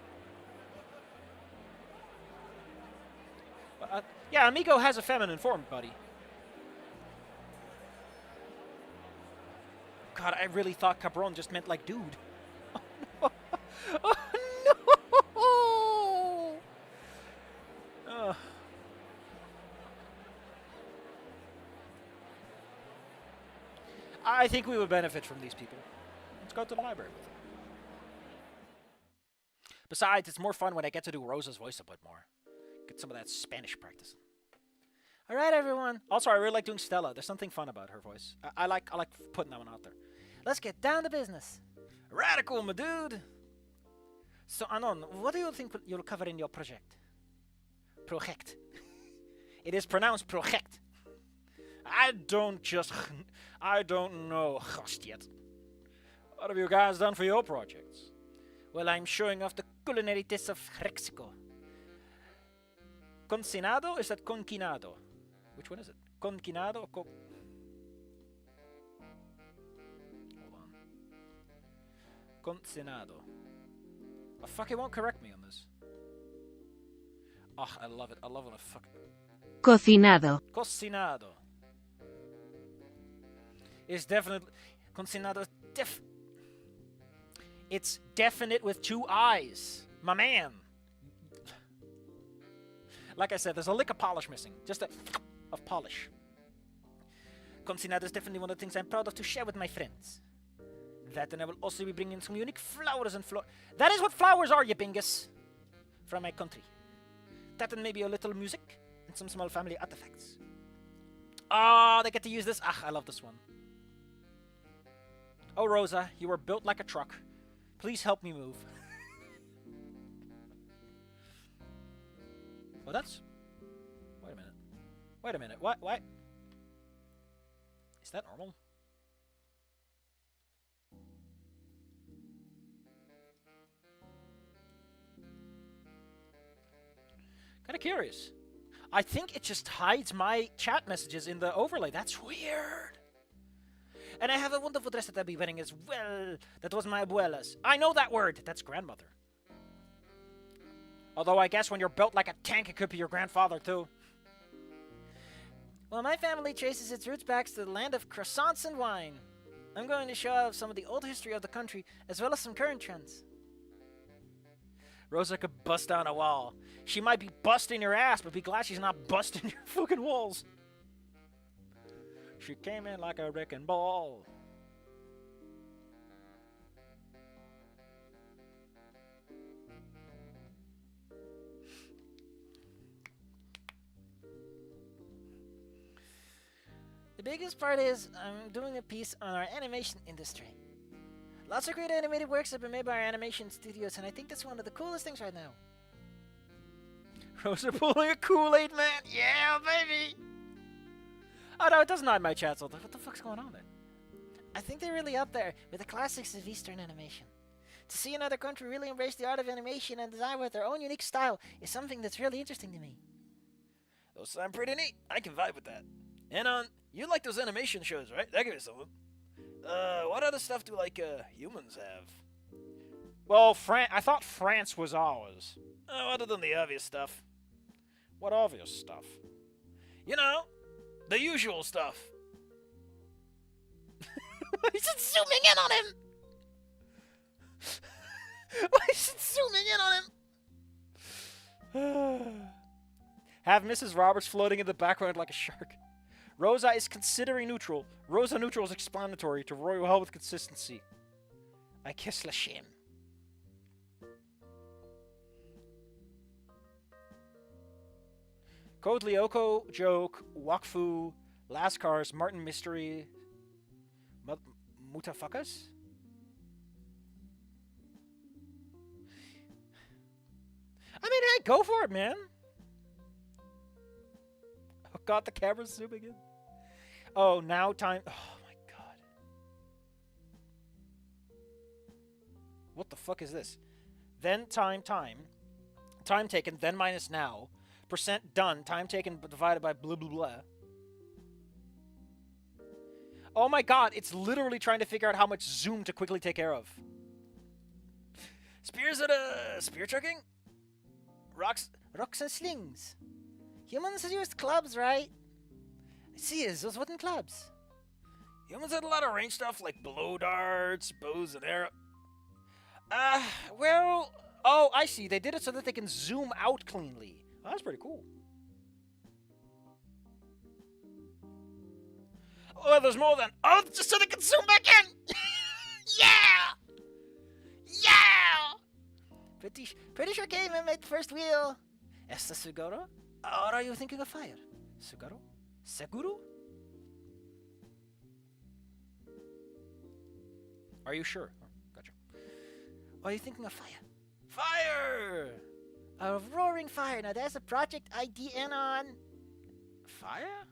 Yeah, Amigo has a feminine form, buddy. God, I really thought cabron just meant, like, dude. Oh, no. Oh, no. I think we would benefit from these people. Let's go to the library with them. Besides, it's more fun when I get to do Rosa's voice a bit more. Get some of that Spanish practice. All right, everyone. Also, I really like doing Stella. There's something fun about her voice. I like putting that one out there. Let's get down to business. Radical, my dude. So, Anon, what do you think you'll cover in your project? Project. It is pronounced project. I don't know just yet. What have you guys done for your projects? Well, I'm showing off the culinary tastes of Mexico. Concinado? Is that conquinado? Which one is it? Conquinado or Hold on. Concinado. Oh, fuck, it won't correct me on this. Oh, I love it. I love when I fuck... Cocinado. Cocinado. It's definitely... Cocinado is It's definite with two eyes. My man. Like I said, there's a lick of polish missing. Just of polish. Cocinado is definitely one of the things I'm proud of to share with my friends. That, and I will also be bringing some unique flowers and That is what flowers are, you bingus. From my country. That and maybe a little music and some small family artifacts. Oh, they get to use this. Ah, I love this one. Oh, Rosa, you are built like a truck. Please help me move. Oh, that's... Wait a minute. Wait a minute. What? Is that normal? Kind of curious. I think it just hides my chat messages in the overlay. That's weird. And I have a wonderful dress that I'll be wearing as well. That was my abuela's. I know that word. That's grandmother. Although I guess when you're built like a tank, it could be your grandfather too. Well, my family traces its roots back to the land of croissants and wine. I'm going to show off some of the old history of the country, as well as some current trends. Rosa could bust down a wall. She might be busting your ass, but be glad she's not busting your fucking walls. She came in like a wrecking ball. The biggest part is I'm doing a piece on our animation industry. Lots of great animated works have been made by our animation studios, and I think that's one of the coolest things right now. Rosa pulling a Kool-Aid man. Yeah, baby. Oh no, it doesn't hide my chat. So what the fuck's going on there? I think they're really up there with the classics of Eastern animation. To see another country really embrace the art of animation and design with their own unique style is something that's really interesting to me. Those sound pretty neat. I can vibe with that. And you like those animation shows, right? That could be something. What other stuff do humans have? Well, I thought France was ours. Oh, other than the obvious stuff. What obvious stuff? You know, the usual stuff. Why is it zooming in on him? Why is it zooming in on him? Have Mrs. Roberts floating in the background like a shark. Rosa is considering neutral. Rosa neutral is explanatory to royal hell with consistency. I kiss la shame. Code Lyoko, Joke, Wakfu, Lascars, Martin Mystery, Mutafakas? I mean, hey, go for it, man. Oh god, the camera's zooming in. Oh, now time. Oh my god. What the fuck is this? Then time. Time taken, then minus now. Percent done, time taken divided by blah blah blah. Oh my god, it's literally trying to figure out how much zoom to quickly take care of. Spears at spear chucking? Rocks and slings. Humans used clubs, right? See, those wooden clubs. Humans had a lot of range stuff like blow darts, bows and arrows. Well, oh, I see. They did it so that they can zoom out cleanly. Oh, that's pretty cool. Oh, there's more than. Oh, just so they can zoom back in. Yeah, yeah. Pretty sure Caveman made the first wheel. Esta seguro? Or are you thinking of fire? Seguro? Seguro? Are you sure? Oh, gotcha. Or are you thinking of fire? Fire! A roaring fire. Now there's a project IDN on. Fire?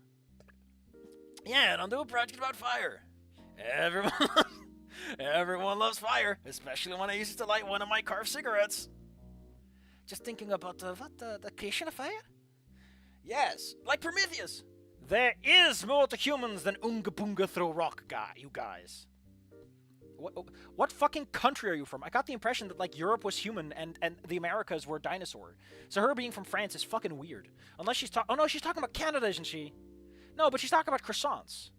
Yeah, and I'll do a project about fire. Everyone loves fire, especially when I use it to light one of my carved cigarettes. Just thinking about the creation of fire? Yes, like Prometheus. There is more to humans than Oonga Boonga throw rock, you guys. What fucking country are you from? I got the impression that like Europe was human and the Americas were dinosaur. So her being from France is fucking weird. Unless she's oh no, she's talking about Canada, isn't she? No, but she's talking about croissants.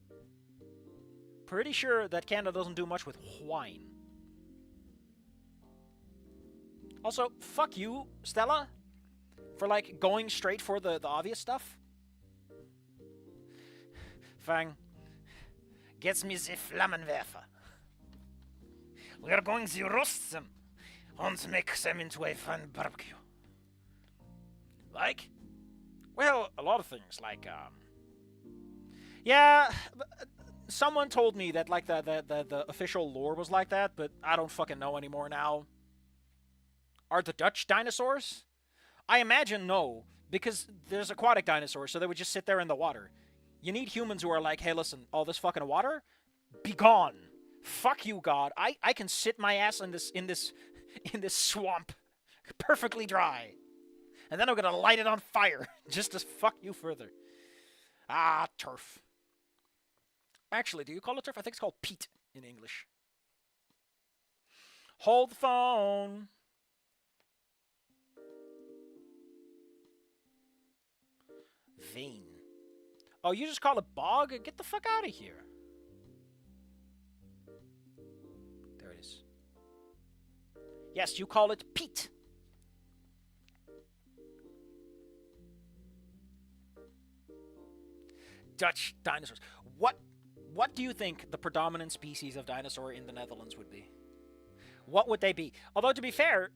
Pretty sure that Canada doesn't do much with wine. Also, fuck you, Stella, for like going straight for the obvious stuff. Fang, gets me the Flammenwerfer. We are going to roast them and make them into a fun barbecue. Like? Well, a lot of things, like, yeah, someone told me that, like, the official lore was like that, but I don't fucking know anymore now. Are the Dutch dinosaurs? I imagine no, because there's aquatic dinosaurs, so they would just sit there in the water. You need humans who are like, hey, listen, all this fucking water, be gone. Fuck you, God. I can sit my ass in this swamp, perfectly dry, and then I'm gonna light it on fire just to fuck you further. Ah, turf. Actually, do you call it turf? I think it's called peat in English. Hold the phone. Vein. Oh, you just call it bog? Get the fuck out of here. There it is. Yes, you call it peat. Dutch dinosaurs. What do you think the predominant species of dinosaur in the Netherlands would be? What would they be? Although, to be fair,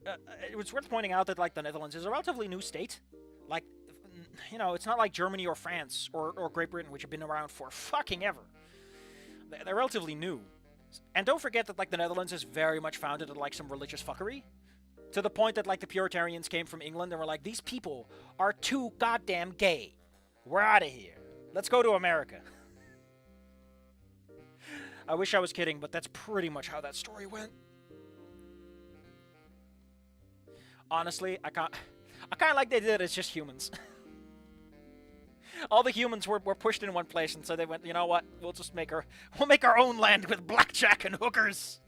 it's worth pointing out that, like, the Netherlands is a relatively new state. Like, you know, it's not like Germany or France or Great Britain, which have been around for fucking ever. They're relatively new. And don't forget that, like, the Netherlands is very much founded on, like, some religious fuckery. To the point that, like, the Puritanians came from England and were like, these people are too goddamn gay. We're out of here. Let's go to America. I wish I was kidding, but that's pretty much how that story went. Honestly, I kind of like they did it as just humans. All the humans were pushed in one place, and so they went, you know what? We'll make our own land with blackjack and hookers.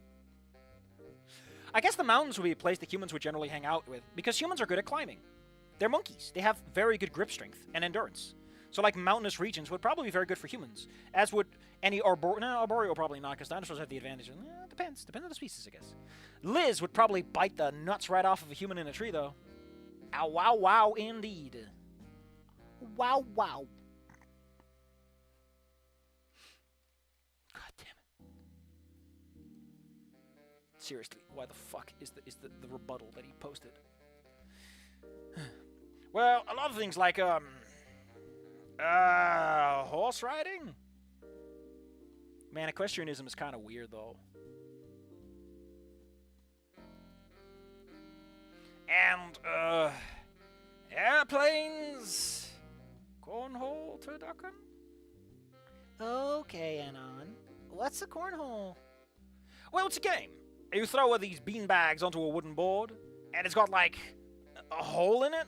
I guess the mountains would be a place that humans would generally hang out with, because humans are good at climbing. They're monkeys. They have very good grip strength and endurance. So, like, mountainous regions would probably be very good for humans, as would any arboreal probably not, because dinosaurs have the advantage. Depends on the species, I guess. Liz would probably bite the nuts right off of a human in a tree, though. Ow, wow, wow, indeed. Wow, wow. God damn it. Seriously, why the fuck is the rebuttal that he posted? Well, a lot of things like, horse riding? Man, equestrianism is kind of weird, though. And, airplanes? Cornhole turducken? Okay, Anon. What's a cornhole? Well, it's a game. You throw these beanbags onto a wooden board, and it's got, like, a hole in it.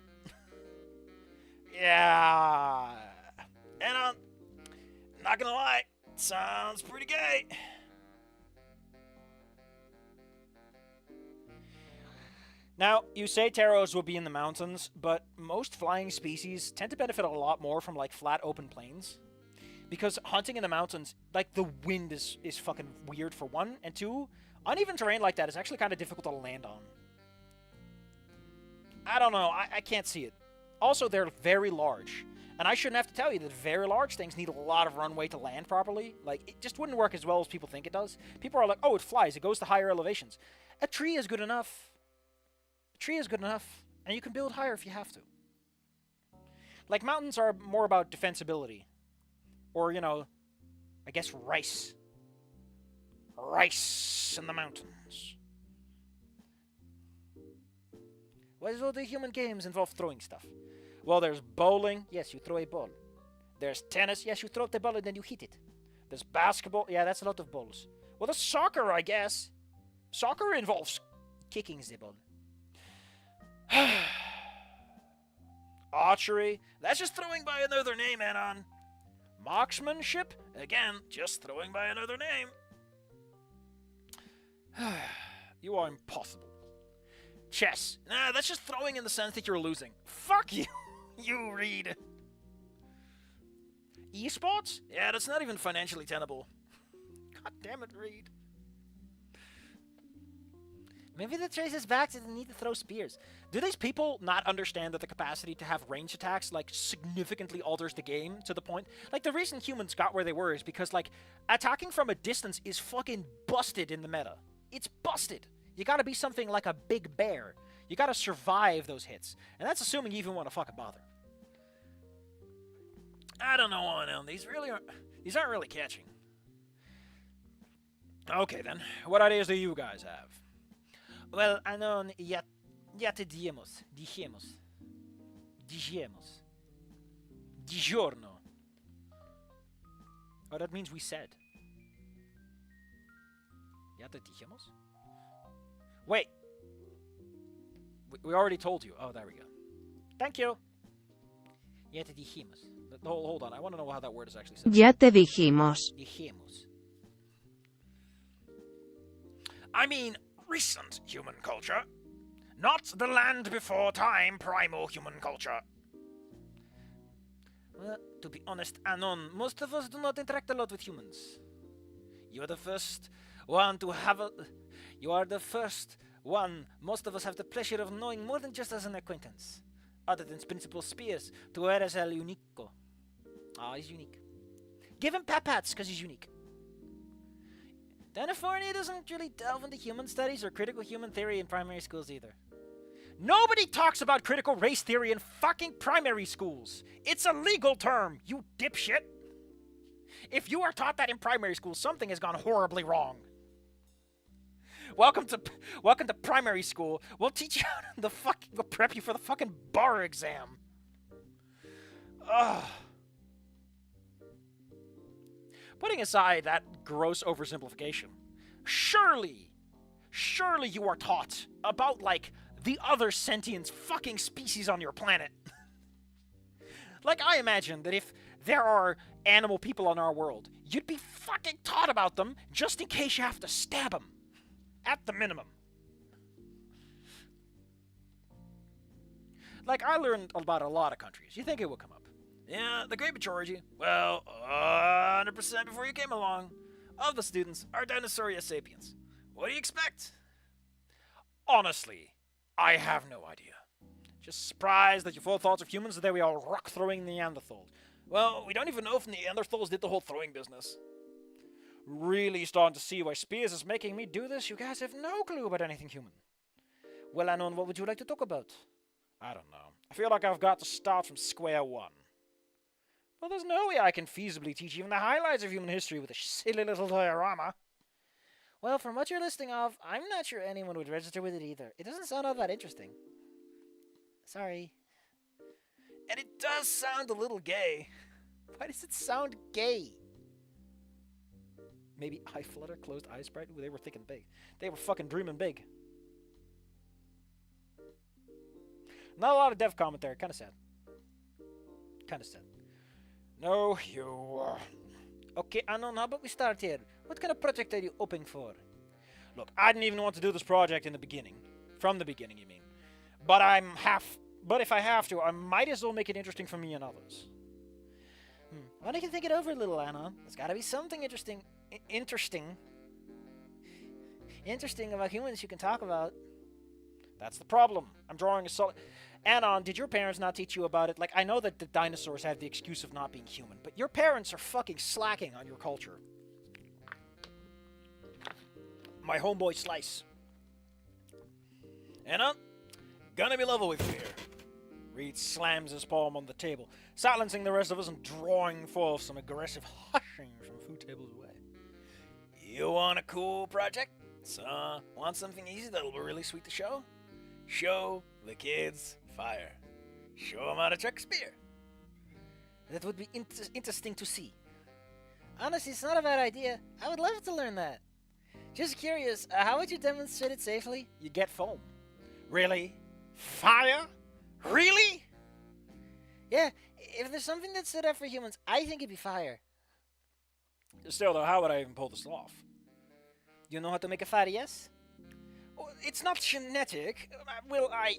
Yeah. And not gonna lie, sounds pretty gay. Now, you say taros will be in the mountains, but most flying species tend to benefit a lot more from, like, flat open plains. Because hunting in the mountains, like, the wind is fucking weird, for one, and two, uneven terrain like that is actually kind of difficult to land on. I don't know, I can't see it. Also, they're very large. And I shouldn't have to tell you that very large things need a lot of runway to land properly. Like, it just wouldn't work as well as people think it does. People are like, oh, it flies, it goes to higher elevations. A tree is good enough. A tree is good enough, and you can build higher if you have to. Like, mountains are more about defensibility. Or, you know, I guess rice. Rice in the mountains. Why do all the human games involve throwing stuff? Well, there's bowling. Yes, you throw a ball. There's tennis. Yes, you throw the ball and then you hit it. There's basketball. Yeah, that's a lot of balls. Well, there's soccer, I guess. Soccer involves kicking the ball. Archery. That's just throwing by another name, Anon. Marksmanship. Again, just throwing by another name. You are impossible. Chess. Nah, that's just throwing in the sense that you're losing. Fuck you, you Reed. Esports? Yeah, that's not even financially tenable. God damn it, Reed. Maybe the traces back to the need to throw spears. Do these people not understand that the capacity to have range attacks, like, significantly alters the game to the point? Like, the reason humans got where they were is because, like, attacking from a distance is fucking busted in the meta. It's busted. You gotta be something like a big bear. You gotta survive those hits. And that's assuming you even want to fucking bother. I don't know, Anon. These aren't really catching. Okay, then. What ideas do you guys have? Well, Anon, ya te dijimos. Di giorno. Oh, that means we said. Ya te dijimos? Wait. We already told you. Oh, there we go. Thank you. Ya te dijimos. Hold on. I want to know how that word is actually said. Ya te dijimos. Dijimos. I mean, recent human culture. Not the land before time primal human culture. Well, to be honest, Anon, most of us do not interact a lot with humans. You are the first one to have a... You are the first one most of us have the pleasure of knowing more than just as an acquaintance. Other than Principal Spears, tú eres el único. Ah, he's unique. Give him pats, because he's unique. Danafornia doesn't really delve into human studies or critical human theory in primary schools either. Nobody talks about critical race theory in fucking primary schools. It's a legal term, you dipshit. If you are taught that in primary school, something has gone horribly wrong. Welcome to primary school. We'll teach you how to we'll prep you for the fucking bar exam. Ugh. Putting aside that gross oversimplification, surely you are taught about, like, the other sentient fucking species on your planet. Like, I imagine that if there are animal people on our world, you'd be fucking taught about them just in case you have to stab them. At the minimum. Like, I learned about a lot of countries. You think it would come up. Yeah, the great majority, well, 100% before you came along, of the students are Dinosauria sapiens. What do you expect? Honestly, I have no idea. Just surprised that your full thoughts of humans are that we all rock-throwing Neanderthals. Well, we don't even know if Neanderthals did the whole throwing business. Really starting to see why Spears is making me do this. You guys have no clue about anything human. Well, Anon, what would you like to talk about? I don't know. I feel like I've got to start from square one. Well, there's no way I can feasibly teach even the highlights of human history with a silly little diorama. Well, from what you're listing off, I'm not sure anyone would register with it either. It doesn't sound all that interesting. Sorry. And it does sound a little gay. Why does it sound gay? Maybe eye flutter, closed eye sprite? They were thinking big. They were fucking dreaming big. Not a lot of dev commentary. Kind of sad. Kind of sad. No, you... Okay, Anon, how about we start here? What kind of project are you hoping for? Look, I didn't even want to do this project in the beginning. From the beginning, you mean. But if I have to, I might as well make it interesting for me and others. Why don't you think it over a little, Anon? There's gotta be something interesting about humans you can talk about. That's the problem. I'm drawing a solid... Anon, did your parents not teach you about it? Like, I know that the dinosaurs have the excuse of not being human, but your parents are fucking slacking on your culture. My homeboy Slice. Anon, gonna be level with you here. Reed slams his palm on the table, silencing the rest of us and drawing forth some aggressive hushing from a few tables away. You want a cool project? So, want something easy that'll be really sweet to show? Show the kids fire. Show them how to chuck a spear. That would be interesting to see. Honestly, it's not a bad idea. I would love to learn that. Just curious, how would you demonstrate it safely? You get foam. Really? Fire? Really? Yeah, if there's something that stood up for humans, I think it'd be fire. Still, though, how would I even pull this off? You know how to make a fire, yes? Well, it's not genetic. Well, I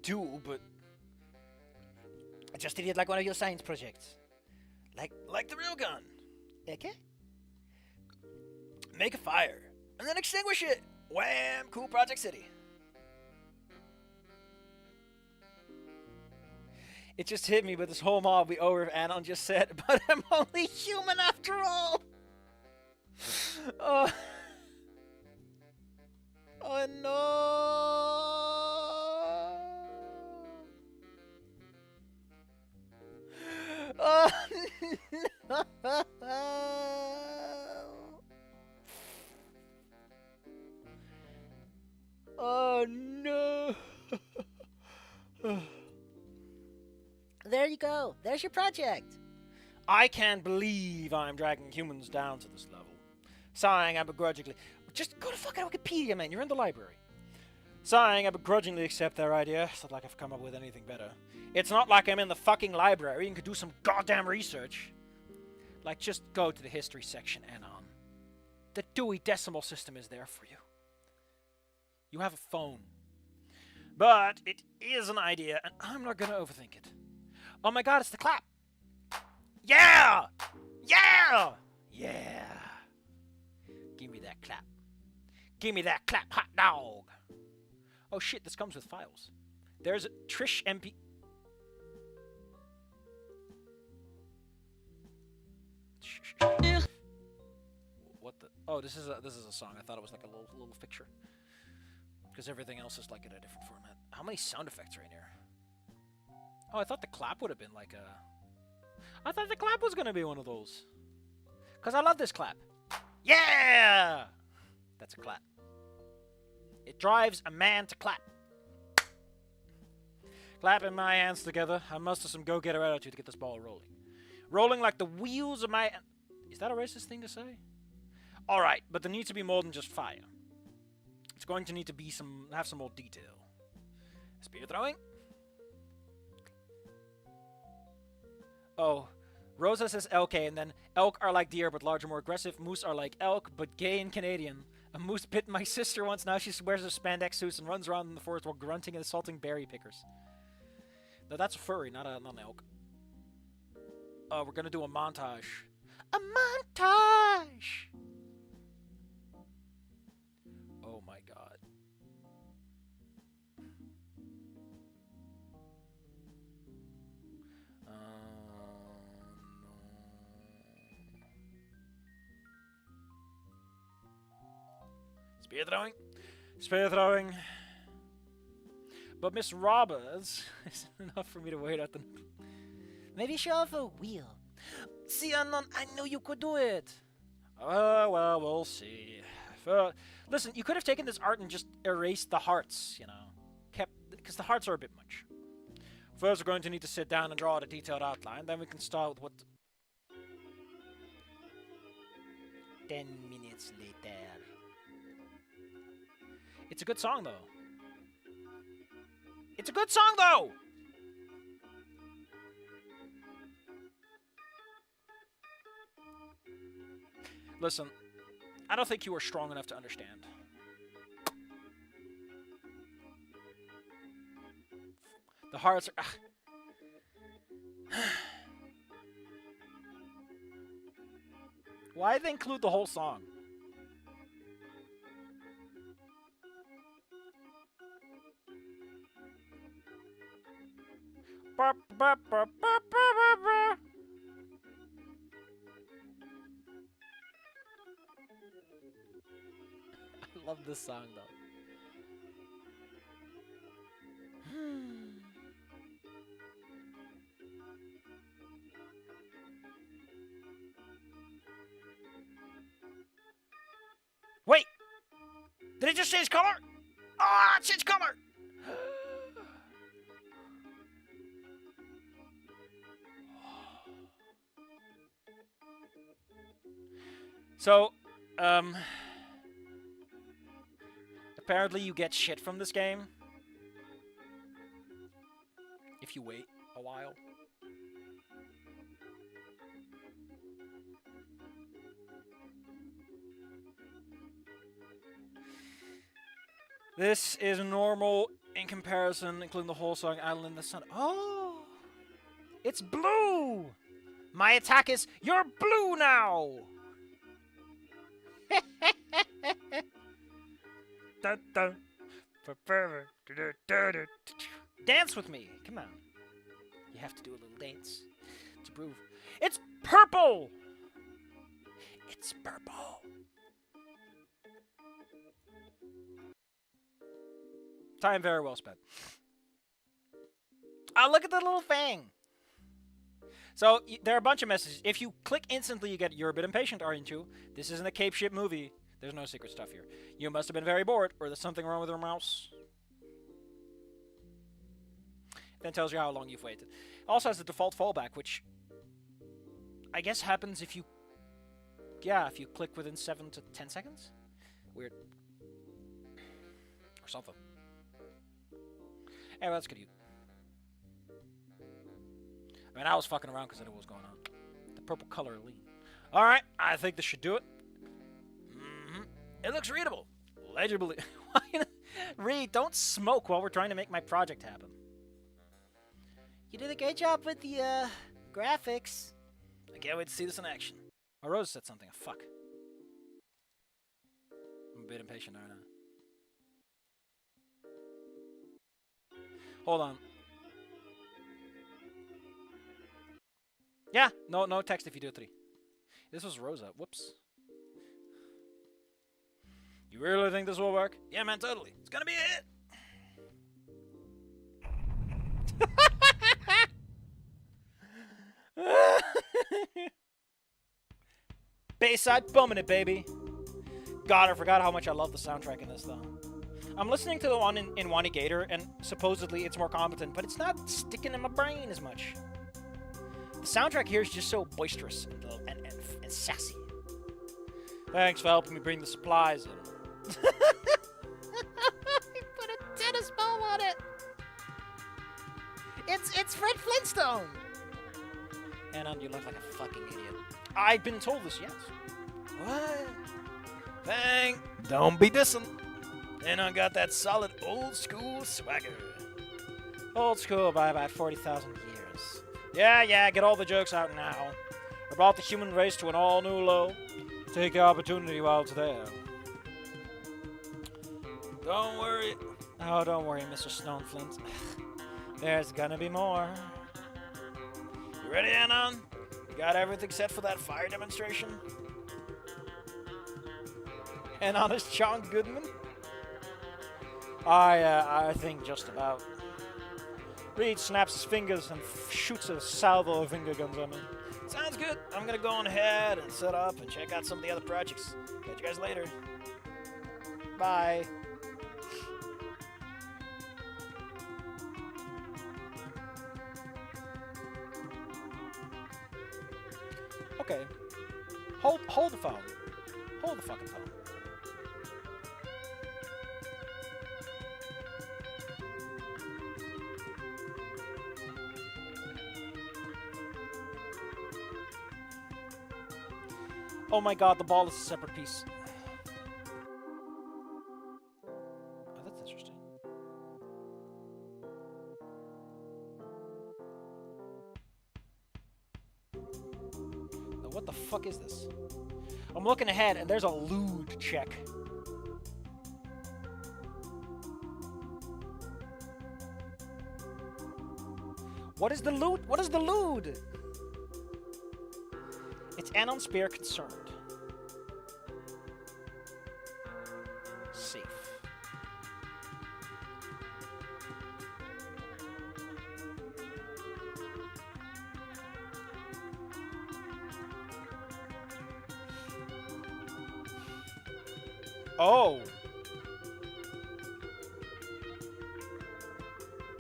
do, but... I just did it like one of your science projects. Like the real gun. Okay? Make a fire, and then extinguish it. Wham! Cool Project City. It just hit me, but this whole mob we over Anon just said, but I'm only human after all. Oh no. Oh no. Oh no. There you go. There's your project. I can't believe I'm dragging humans down to this level. Sighing, I begrudgingly... Just go to fucking Wikipedia, man. You're in the library. Sighing, I begrudgingly accept their idea. It's not like I've come up with anything better. It's not like I'm in the fucking library and could do some goddamn research. Like, just go to the history section, Anon. The Dewey Decimal System is there for you. You have a phone. But it is an idea, and I'm not gonna overthink it. Oh my god, it's the clap! Yeah! Yeah! Yeah! Give me that clap. Give me that clap, hot dog! Oh shit, this comes with files. There's Trish MP. What the? Oh, this is a song. I thought it was like a little picture. Because everything else is like in a different format. How many sound effects are in here? Oh, I thought the clap would have been like a... I thought the clap was going to be one of those. Because I love this clap. Yeah! That's a clap. It drives a man to clap. Clapping my hands together. I muster some go-getter attitude to get this ball rolling. Rolling like the wheels of my... Is that a racist thing to say? Alright, but there needs to be more than just fire. It's going to need to be have some more detail. Spear throwing. Oh, Rosa says elk, and then elk are like deer but larger, more aggressive. Moose are like elk but gay and Canadian. A moose bit my sister once. Now she wears her spandex suits and runs around in the forest while grunting and assaulting berry pickers. No, that's a furry, not an elk. Oh, we're gonna do a montage. A montage! Oh my god. No. Spear throwing? Spear throwing. But Miss Roberts isn't enough for me to wait at the... Maybe show off a wheel. See, Unknown, I knew you could do it. Well, we'll see. Listen, you could have taken this art and just erased the hearts, you know. Because the hearts are a bit much. First, we're going to need to sit down and draw out a detailed outline. Then we can start with what... 10 minutes later. It's a good song, though. It's a good song, though! Listen, I don't think you are strong enough to understand. The hearts are... Why did they include the whole song? I love this song, though. Wait! Did it just change color? Ah, it changed color! So, apparently you get shit from this game if you wait a while. This is normal in comparison, including the whole song Island in the Sun. Oh! It's blue! My attack is, you're blue now! Dance with me! Come on. You have to do a little dance to prove. It's purple! It's purple. Time very well spent. Oh, look at the little thing. So, there are a bunch of messages. If you click instantly, you get, you're a bit impatient, aren't you? This isn't a cape shit movie. There's no secret stuff here. You must have been very bored, or there's something wrong with your mouse. Then tells you how long you've waited. Also has the default fallback, which I guess happens if you... Yeah, if you click within 7 to 10 seconds? Weird. Or something. Anyway, that's good. I mean, I was fucking around because I knew what was going on. The purple color lean. Alright, I think this should do it. It looks readable. Legibly. Read, don't smoke while we're trying to make my project happen. You did a great job with the graphics. I can't wait to see this in action. Oh, Rose said something. Fuck. I'm a bit impatient, aren't I? Hold on. Yeah, no text if you do 3. This was Rosa. Whoops. You really think this will work? Yeah, man, totally. It's gonna be a hit. Bayside bumming it, baby. God, I forgot how much I love the soundtrack in this, though. I'm listening to the one in Wanigator, and supposedly it's more competent, but it's not sticking in my brain as much. The soundtrack here is just so boisterous and sassy. Thanks for helping me bring the supplies in. He put a tennis ball on it. It's Fred Flintstone. And you look like a fucking idiot. I've been told this, yes. What? Bang! Don't be dissing. And I got that solid old school swagger. Old school by about 40,000 years. Yeah, get all the jokes out now. I brought the human race to an all-new low. Take the opportunity while it's there. Don't worry. Oh, don't worry, Mr. Snowflint. There's gonna be more. You ready, Anon? You got everything set for that fire demonstration? Anon is John Goodman? I think just about. Reed snaps his fingers and shoots a salvo of finger guns at me. Sounds good. I'm gonna go on ahead and set up and check out some of the other projects. Catch you guys later. Bye. Okay. Hold the phone. Hold the fucking phone. Oh my god, the ball is a separate piece. Oh, that's interesting. Now, what the fuck is this? I'm looking ahead and there's a lewd check. What is the lewd? What is the lewd? It's Anon Spear concerned. Safe. Oh.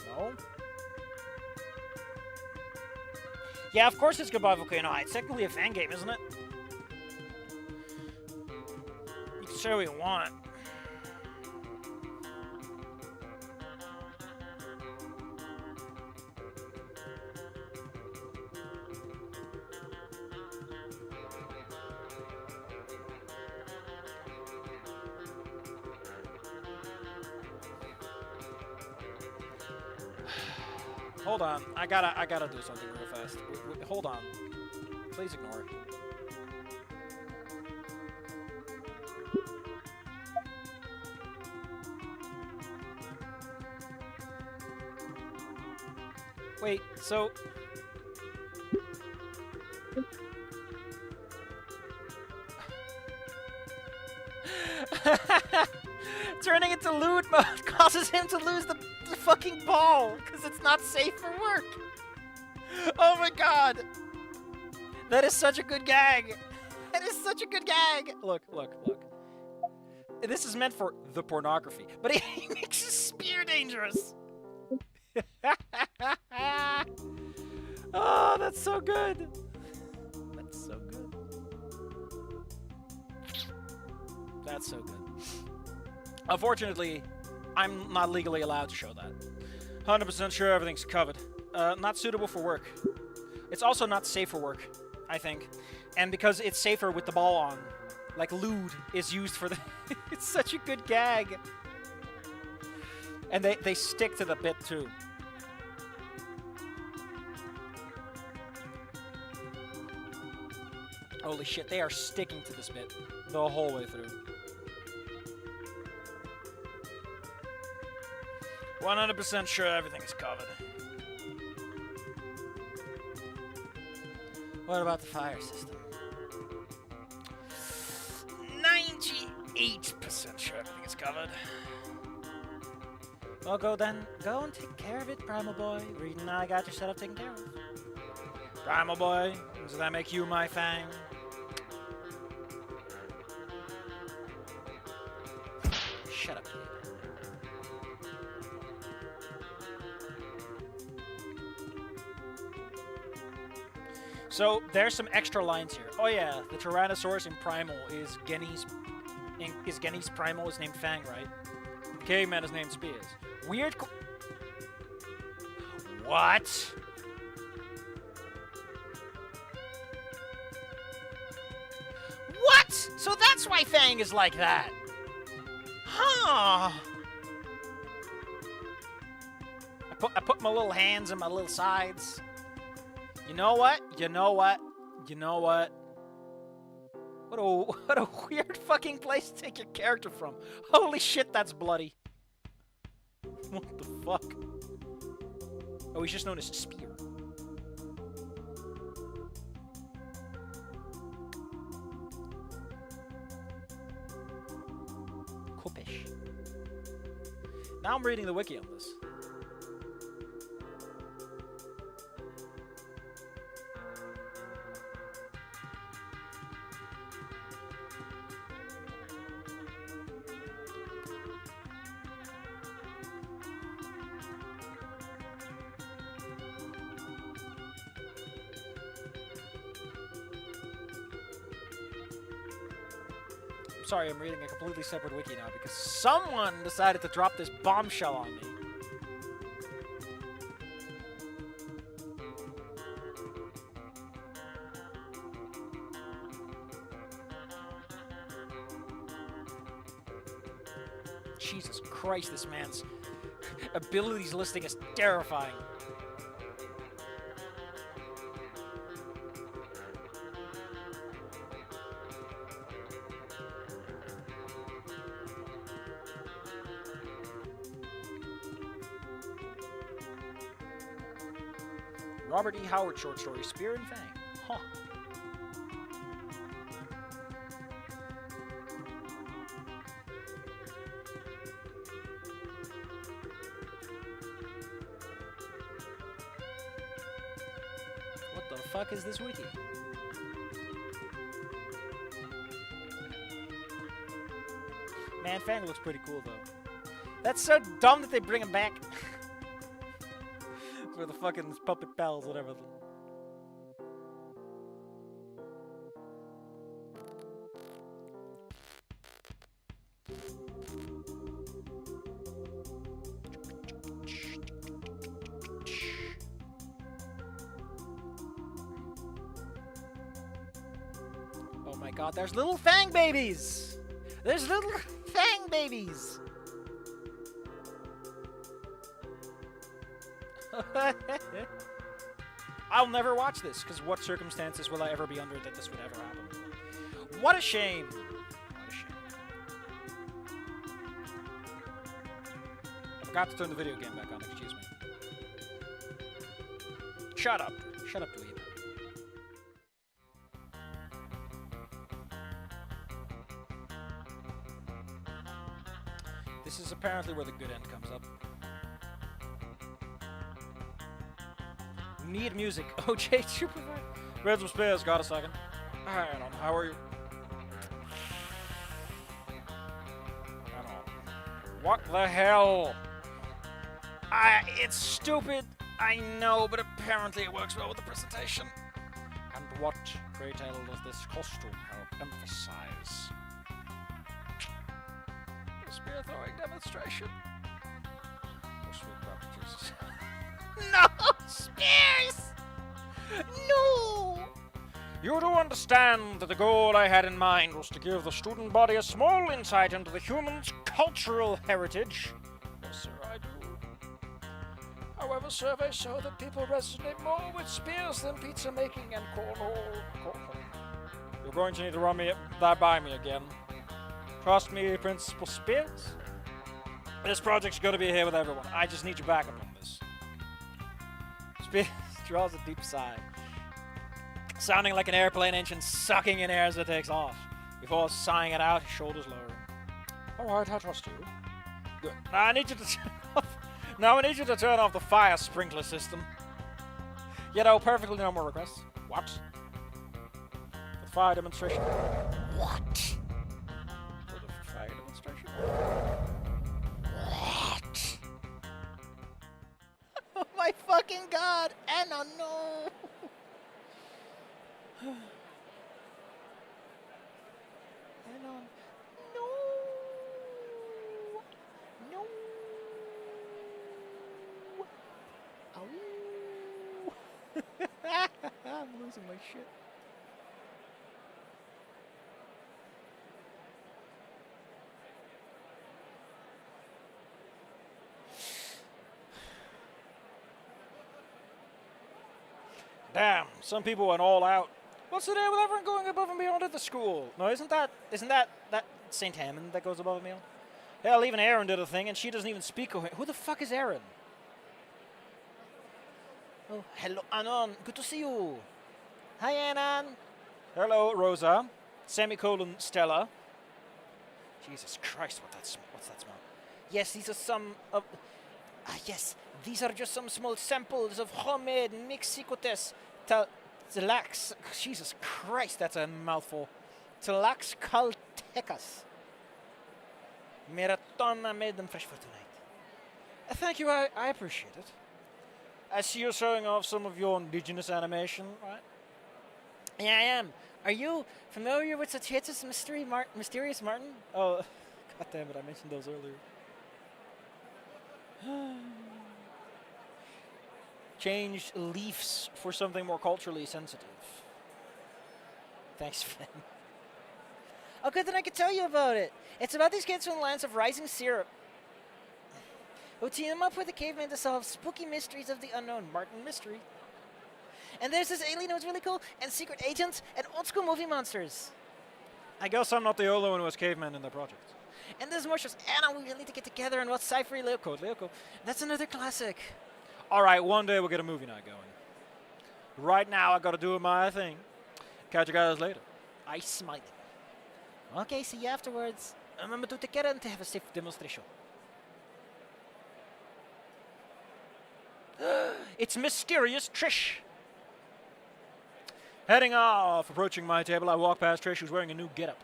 No. Yeah, of course it's Goodbye Volcano High. It's technically a fan game, isn't it? You can say what you want. Hold on, I gotta do something real fast. Hold on. Please ignore it. Wait, so... Turning into lewd mode causes him to lose the fucking ball because it's not safe for work. Oh my god. That is such a good gag. That is such a good gag. Look. This is meant for the pornography, but he makes his spear dangerous. Oh, that's so good. That's so good. That's so good. Unfortunately, I'm not legally allowed to show that. 100% sure everything's covered. Not suitable for work. It's also not safe for work, I think. And because it's safer with the ball on, like lewd is used for the... It's such a good gag. And they stick to the bit too. Holy shit, they are sticking to this bit the whole way through. 100% sure everything is covered. What about the fire system? 98% sure everything is covered. Well, go and take care of it, Primal Boy. Reed and I got your setup taken care of. Primal Boy, does that make you my fang? Shut up. So there's some extra lines here. Oh yeah, the Tyrannosaurus in Primal is Genny's Primal is named Fang, right? The caveman is named Spears. Weird. What? What? So that's why Fang is like that. Huh. I put my little hands in my little sides. You know what? You know what? You know what? What a weird fucking place to take your character from. Holy shit, that's bloody. What the fuck? Oh, he's just known as Spear. Kopish. Now I'm reading the wiki on this. Sorry, I'm reading a completely separate wiki now because someone decided to drop this bombshell on me. Jesus Christ, this man's abilities listing is terrifying. Robert E. Howard short story, Spear and Fang. Huh. What the fuck is this wiki? Man, Fang looks pretty cool, though. That's so dumb that they bring him back. For the fucking puppet pals, whatever. Oh my god, there's little Fang babies! There's little Fang babies! I'll never watch this, because what circumstances will I ever be under that this would ever happen? What a shame! What a shame. I forgot to turn the video game back on, excuse me. Shut up. Shut up, dweeb. This is apparently where the good end comes up. Need music. OJ Supervisor. Red some spares. Got a second. Hang on. How are you? Hang on. What the hell? It's stupid. I know, but apparently it works well with the presentation. And what, pray tell, does this costume help emphasize? The spear throwing demonstration. Oh, sweet Dr. Jesus. No! Spears! No! You do understand that the goal I had in mind was to give the student body a small insight into the human's cultural heritage. Yes, sir, I do. However, surveys show that people resonate more with spears than pizza making and cornhole. You're going to need to run that by me again. Trust me, Principal Spears. This project's going to be a hit with everyone. I just need your backup on this. Spears draws a deep sigh, sounding like an airplane engine sucking in air as it takes off. Before sighing it out, his shoulders lower. Alright, I trust you. Good. Now I need you to turn off the fire sprinkler system. Perfectly normal request. What? For the fire demonstration. What? For the fire demonstration? What? Oh my fucking god! Anna, no! Anna, no! No! Ow! I'm losing my shit. Damn, some people went all out. What's the deal with everyone going above and beyond at the school? No, isn't that St. Hammond that goes above and beyond? Hell, even Erin did a thing, and she doesn't even speak. Who the fuck is Erin? Oh, hello, Anon. Good to see you. Hi, Anon. Hello, Rosa. Semicolon Stella. Jesus Christ, what's that smell? Yes, these are some of... yes, these are just some small samples of homemade Mexicotes Tlax... Jesus Christ, that's a mouthful. Tlaxcaltecas. Meratona made them fresh for tonight. Thank you, I appreciate it. I see you're showing off some of your indigenous animation, right? Yeah, I am. Are you familiar with such hits as Mysterious Martin? Oh, god damn it, I mentioned those earlier. Change leaves for something more culturally sensitive. Thanks, Finn. Oh, good, then I could tell you about it. It's about these kids from the lands of rising syrup who team up with the cavemen to solve spooky mysteries of the unknown. Martin Mystery. And there's this alien who's really cool, and secret agents, and old school movie monsters. I guess I'm not the only one who has cavemen in their project. And there's more shows. Anna, we really need to get together and watch Sci-Fi Leoco. That's another classic. Alright, one day we'll get a movie night going. Right now, I gotta do my thing. Catch you guys later. I smile. Okay, see you afterwards. Remember to take care and to have a safe demonstration. It's Mysterious Trish. Heading off, approaching my table, I walk past Trish, who's wearing a new getup.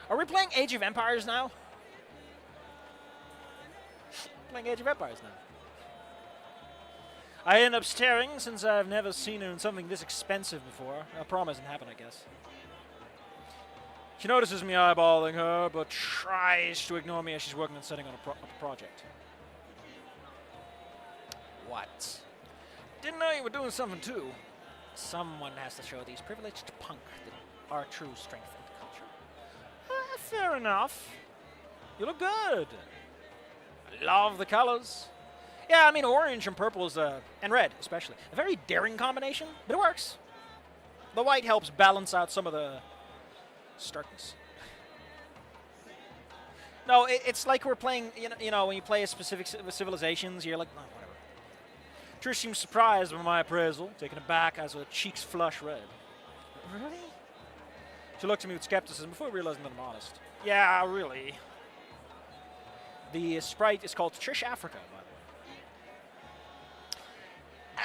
Are we playing Age of Empires now? Playing Age of Empires now. I end up staring since I've never seen her in something this expensive before. A prom hasn't happened, I guess. She notices me eyeballing her, but tries to ignore me as she's working on setting on a project. What? Didn't know you were doing something too. Someone has to show these privileged punk our true strength and culture. Fair enough. You look good. I love the colors. Yeah, I mean, orange and purple is, and red especially, a very daring combination, but it works. The white helps balance out some of the starkness. No, it's like we're playing, you know, when you play a specific civilizations, you're like, oh, whatever. Trish seems surprised by my appraisal, taken aback as her cheeks flush red. Really? She looked at me with skepticism before realizing that I'm honest. Yeah, really. The sprite is called Trish Africa, by the way.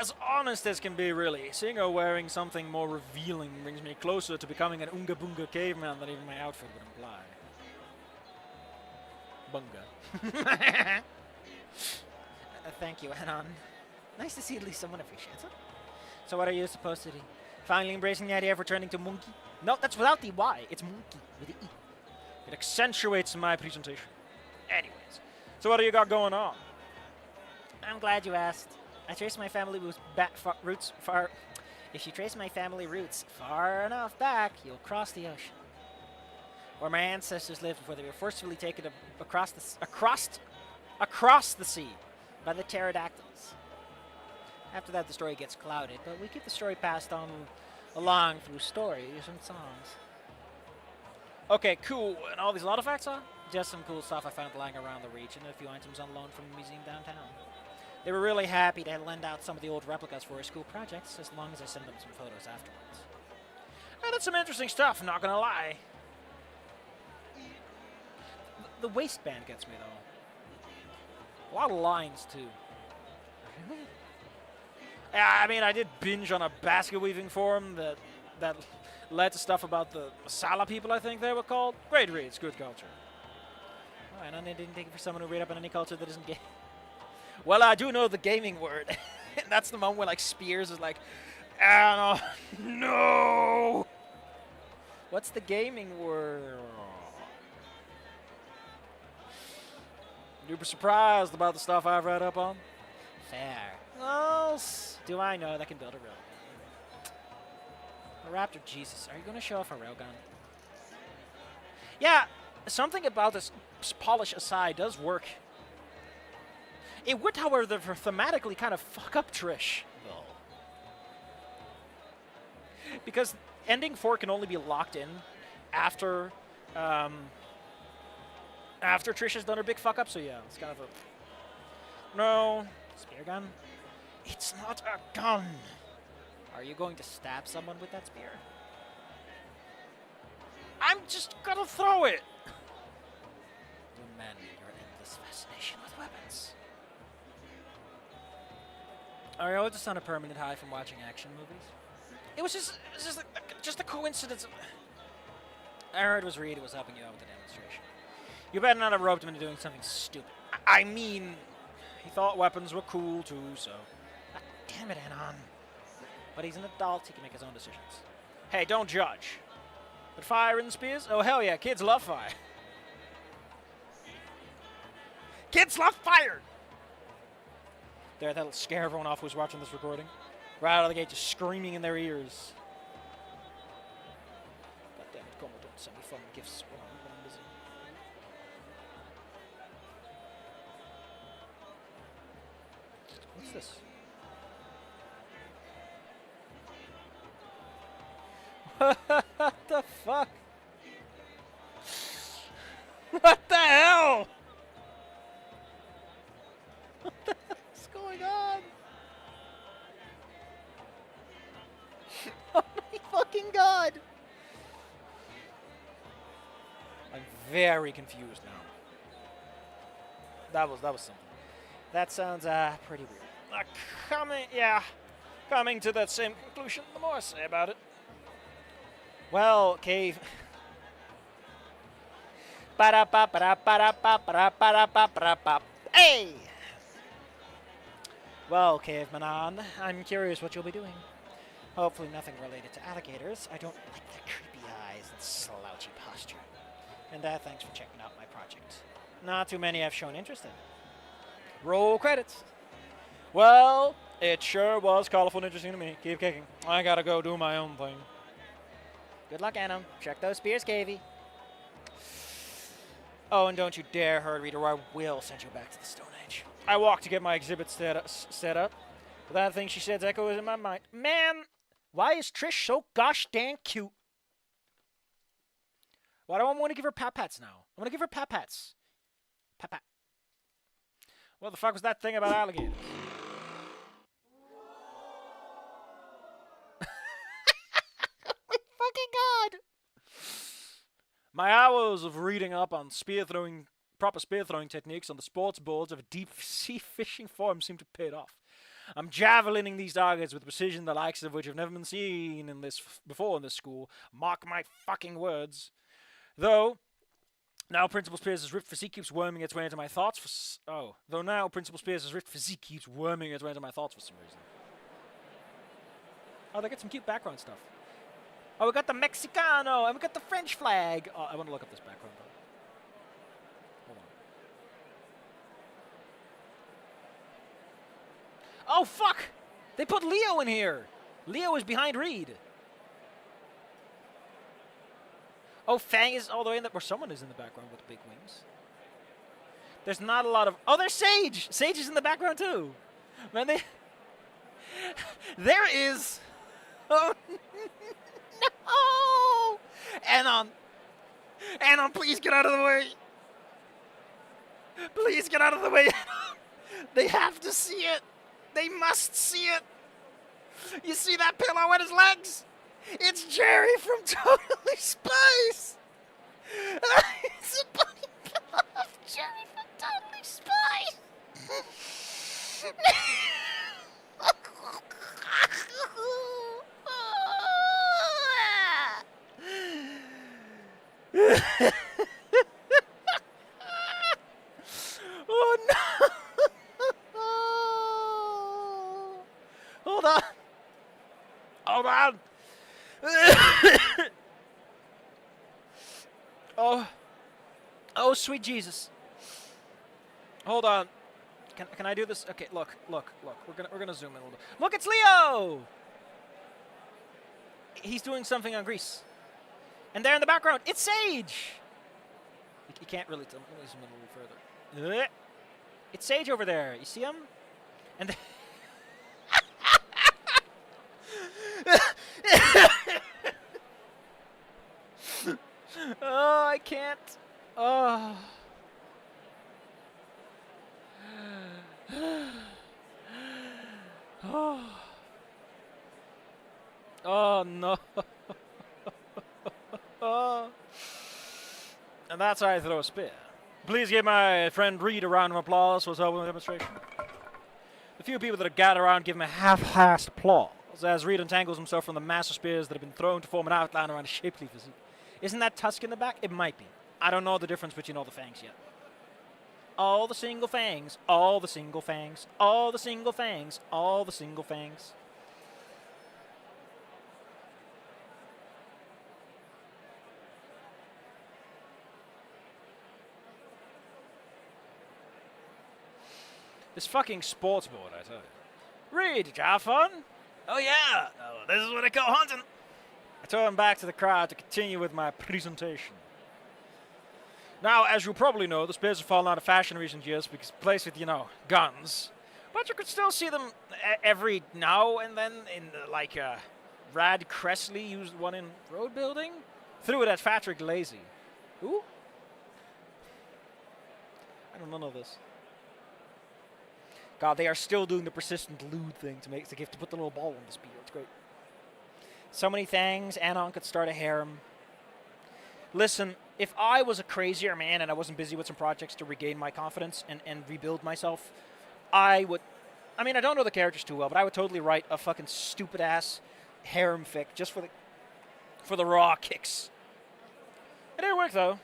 As honest as can be, really. Seeing her wearing something more revealing brings me closer to becoming an Oonga Boonga caveman than even my outfit would imply. Bunga. Thank you, Anon. Nice to see at least someone appreciates it. So what are you supposed to do? Finally embracing the idea of returning to monkey? No, that's without the Y. It's monkey with the E. It accentuates my presentation. Anyways, so what do you got going on? I'm glad you asked. I traced my family roots far... If you trace my family roots far enough back, you'll cross the ocean. Where my ancestors lived before they were forcibly taken across the sea by the pterodactyls. After that, the story gets clouded, but we keep the story passed on along through stories and songs. Okay, cool. And all these artifacts are? Just some cool stuff I found lying around the region and a few items on loan from the museum downtown. They were really happy to lend out some of the old replicas for our school projects, as long as I send them some photos afterwards. And that's some interesting stuff, not gonna lie. The waistband gets me, though. A lot of lines, too. Yeah, I mean, I did binge on a basket weaving forum that led to stuff about the Masala people, I think they were called. Great reads, good culture. Oh, and I didn't take it for someone who read up on any culture that isn't gay. Well, I do know the gaming word. And that's the moment where, like, Spears is like, ah, no! What's the gaming word? Super surprised about the stuff I've read up on. Fair. Well, do I know that can build a railgun? A Raptor, Jesus, are you going to show off a railgun? Yeah, something about this polish aside does work. It would, however, thematically kind of fuck up Trish. No. Because ending 4 can only be locked in after after Trish has done her big fuck up, so yeah, it's kind of a... No. Spear gun? It's not a gun. Are you going to stab someone with that spear? I'm just gonna throw it. You men, your endless fascination with weapons. I was just on a permanent high from watching action movies. It was just a coincidence. I heard it was Reed who was helping you out with the demonstration. You better not have roped him into doing something stupid. I mean, he thought weapons were cool too, so... Ah, damn it, Anon. But he's an adult, he can make his own decisions. Hey, don't judge. But fire and spears? Oh, hell yeah, kids love fire. Kids love fire! There, that'll scare everyone off who's watching this recording. Right out of the gate, just screaming in their ears. God damn it, Como, don't send me fun gifts when I'm busy. What's this? What the fuck? What the hell? What the hell's going on? Oh my fucking god! I'm very confused now. That was something. That sounds pretty weird. Coming to that same conclusion the more I say about it. Well, Cave. Hey! Well, Caveman, I'm curious what you'll be doing. Hopefully nothing related to alligators. I don't like their creepy eyes and slouchy posture. And thanks for checking out my project. Not too many have shown interest in it. Roll credits. Well, it sure was colorful and interesting to me. Keep kicking. I gotta go do my own thing. Good luck, Anno. Check those spears, Cavey. Oh, and don't you dare hurt Reader, or I will send you back to the Stone Age. I walked to get my exhibit set up. But that thing she said's echoes in my mind. Man, why is Trish so gosh dang cute? Why do I want to give her pat-pats now? I want to give her pat-pats. Pat-pat. What the fuck was that thing about alligators? My fucking god! My hours of reading up on proper spear throwing techniques on the sports boards of a deep sea fishing forum seem to pay off. I'm javelining these targets with precision the likes of which have never been seen before in this school. Mark my fucking words. Though now Principal Spears' ripped physique keeps worming its way into my thoughts Though now Principal Spears' ripped physique keeps worming its way into my thoughts for some reason. Oh, they got some cute background stuff. Oh, we got the Mexicano, and we got the French flag. Oh, I want to look up this background, though. Hold on. Oh, fuck! They put Leo in here! Leo is behind Reed. Oh, Fang is all the way in or someone is in the background with big wings. There's not a lot of... Oh, there's Sage! Sage is in the background, too. Man, There is. Oh no! Anon, please get out of the way. Please get out of the way. They have to see it. They must see it. You see that pillow at his legs? It's Jerry from Totally Spice. It's a bunny pillow of Jerry from Totally Spice. Oh no! Hold on. Hold on. Oh, sweet Jesus. Hold on. Can I do this? Okay, look. We're gonna zoom in a little bit. Look, it's Leo. He's doing something on Greece. And there in the background, it's Sage. You can't really tell. Let me zoom in a little further. It's Sage over there. You see him? And oh, I can't. Oh. Oh. Oh no. Oh. And that's how I throw a spear. Please give my friend Reed a round of applause for his opening demonstration. The few people that have gathered around give him a half-assed applause as Reed untangles himself from the massive spears that have been thrown to form an outline around a shapely physique. Isn't that tusk in the back? It might be. I don't know the difference between all the fangs yet. All the single fangs, all the single fangs, all the single fangs, all the single fangs. This fucking sports board, I tell you. Reed, did you have fun? Oh yeah, this is what they call hunting. I turned back to the crowd to continue with my presentation. Now, as you probably know, the spears have fallen out of fashion in recent years because placed with, guns. But you could still see them every now and then in, Rad Cressley used one in road building. Threw it at Patrick Lazy. Who? I don't know this. God, they are still doing the persistent lewd thing to put the little ball on the spear. It's great. So many things. Anon could start a harem. Listen, if I was a crazier man and I wasn't busy with some projects to regain my confidence and rebuild myself, I would... I mean, I don't know the characters too well, but I would totally write a fucking stupid-ass harem fic just for the raw kicks. It didn't work, though.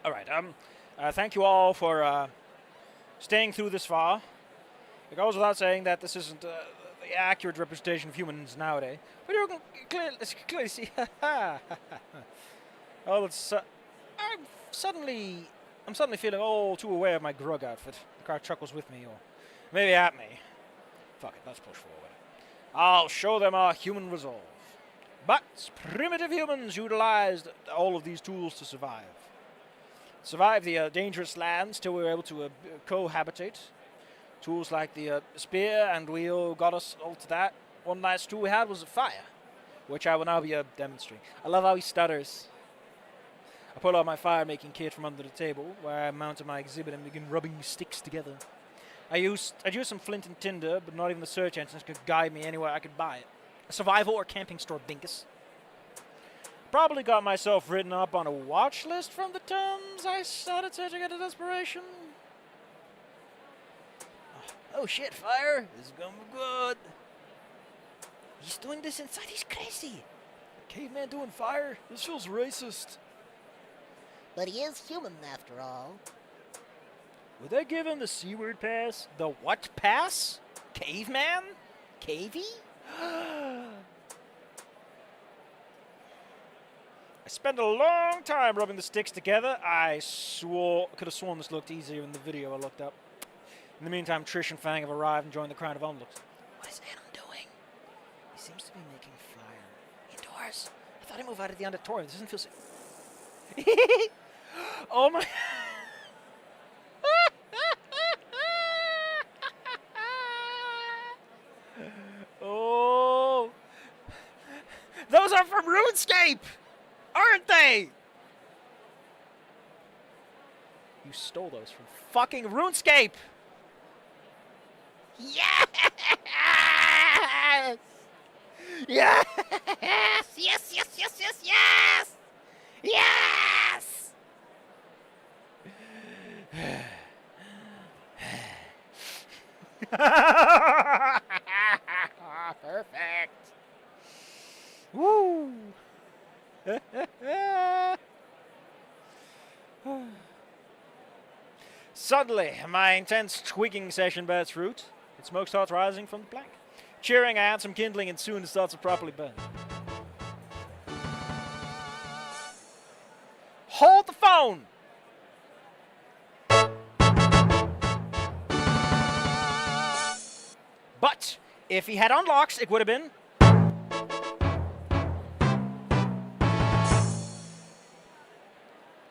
All right, thank you all for staying through this far. It goes without saying that this isn't the accurate representation of humans nowadays, but you can clearly see... Oh, it's... I'm suddenly feeling all too aware of my grug outfit. The car chuckles with me, or maybe at me. Fuck it, let's push forward. I'll show them our human resolve. But primitive humans utilized all of these tools to survive. Survive the dangerous lands till we were able to cohabitate. Tools like the spear and wheel got us all to that. One last tool we had was a fire, which I will now be demonstrating. I love how he stutters. I pull out my fire-making kit from under the table, where I mounted my exhibit and begin rubbing sticks together. I used some flint and tinder, but not even the search engines could guide me anywhere I could buy it. A survival or camping store dinkus. Probably got myself written up on a watch list from the terms I started searching into desperation. Oh shit, fire! This is gonna be good. He's doing this inside, he's crazy. A caveman doing fire? This feels racist. But he is human after all. Would they give him the C-word pass? The what pass? Caveman? Cavey? I spent a long time rubbing the sticks together. I could have sworn this looked easier in the video I looked up. In the meantime, Trish and Fang have arrived and joined the crowd of onlookers. What is Anon doing? He seems to be making fire. Indoors? I thought he moved out of the auditorium. This doesn't feel safe. Oh my... from RuneScape! Aren't they? You stole those from fucking RuneScape! Yes! Yes! Yes, yes, yes, yes, yes! Yes! Perfect. Woo! Suddenly, my intense twigging session bears fruit. The smoke starts rising from the plank. Cheering, I add some kindling, and soon it starts to properly burn. Hold the phone! But if he had unlocks, it would have been.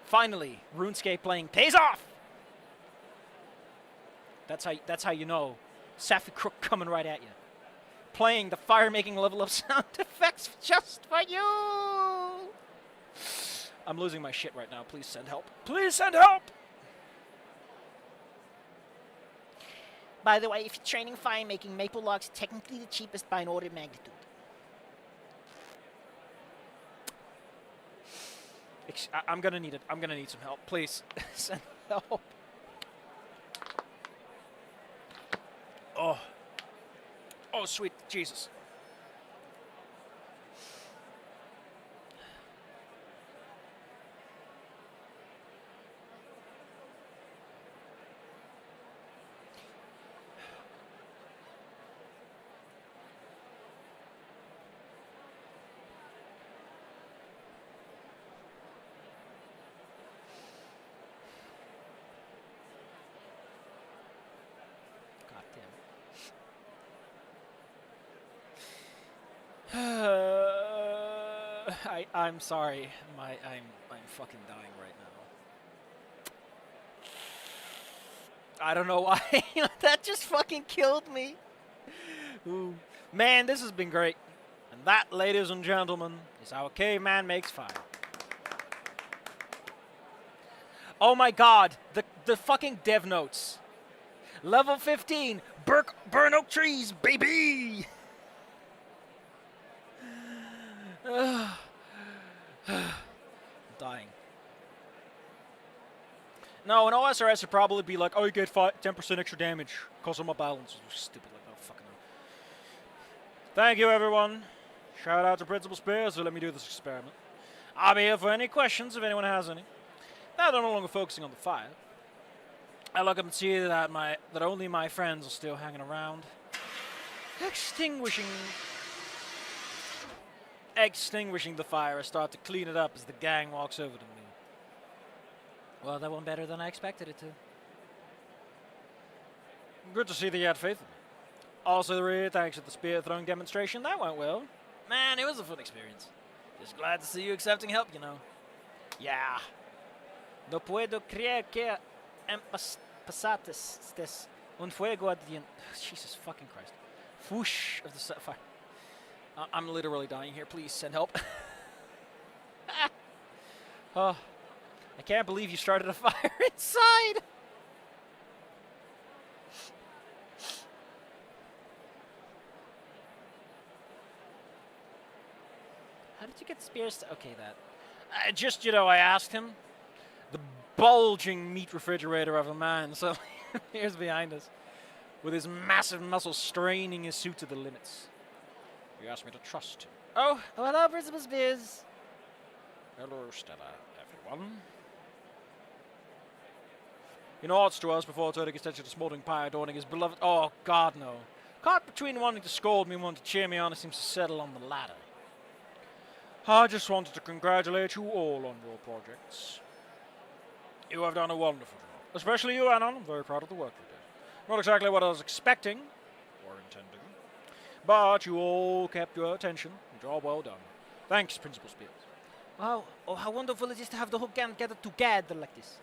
Finally, RuneScape playing pays off. That's how you know Safi Crook coming right at you. Playing the fire-making level of sound effects just for you. I'm losing my shit right now. Please send help. Please send help. By the way, if you're training fire making, maple logs are technically the cheapest by an order of magnitude. I'm gonna need it. I'm gonna need some help. Please send help. Oh. Oh, sweet Jesus. I'm sorry. I'm fucking dying right now. I don't know why. That just fucking killed me. Ooh. Man, this has been great. And that, ladies and gentlemen, is how a caveman makes fire. Oh my god, the fucking dev notes. Level 15, burn oak trees, baby! Dying. No, an OSRS would probably be like, oh, you get 10% extra damage because of my balance. Stupid like that. Fucking hell. Thank you, everyone. Shout out to Principal Spears who let me do this experiment. I'll be here for any questions if anyone has any. Now that I'm no longer focusing on the fire, I look up and see that only my friends are still hanging around. Extinguishing the fire, I start to clean it up as the gang walks over to me. Well, that went better than I expected it to. Good to see that you had faith in me. Also, really, thanks for the spear throwing demonstration. That went well. Man, it was a fun experience. Just glad to see you accepting help, you know. Yeah. No puedo creer que pasaste un fuego adiante. Jesus fucking Christ. Whoosh of the fire. I'm literally dying here. Please send help. Oh, I can't believe you started a fire inside. How did you get spears? Okay, that. I asked him. The bulging meat refrigerator of a man. So here's behind us, with his massive muscles straining his suit to the limits. He asked me to trust him. Oh, hello, Principal Spears. Hello, Stella, everyone. He nods to us before turning his attention to the smoldering pyre adorning his beloved. Oh, God, no. Caught between wanting to scold me and wanting to cheer me on, it seems to settle on the latter. I just wanted to congratulate you all on your projects. You have done a wonderful job. Especially you, Anon. I'm very proud of the work you did. Not exactly what I was expecting or intending, but you all kept your attention. Job well done. Thanks, Principal Spears. Wow. Oh, how wonderful it is to have the whole gang gathered together like this.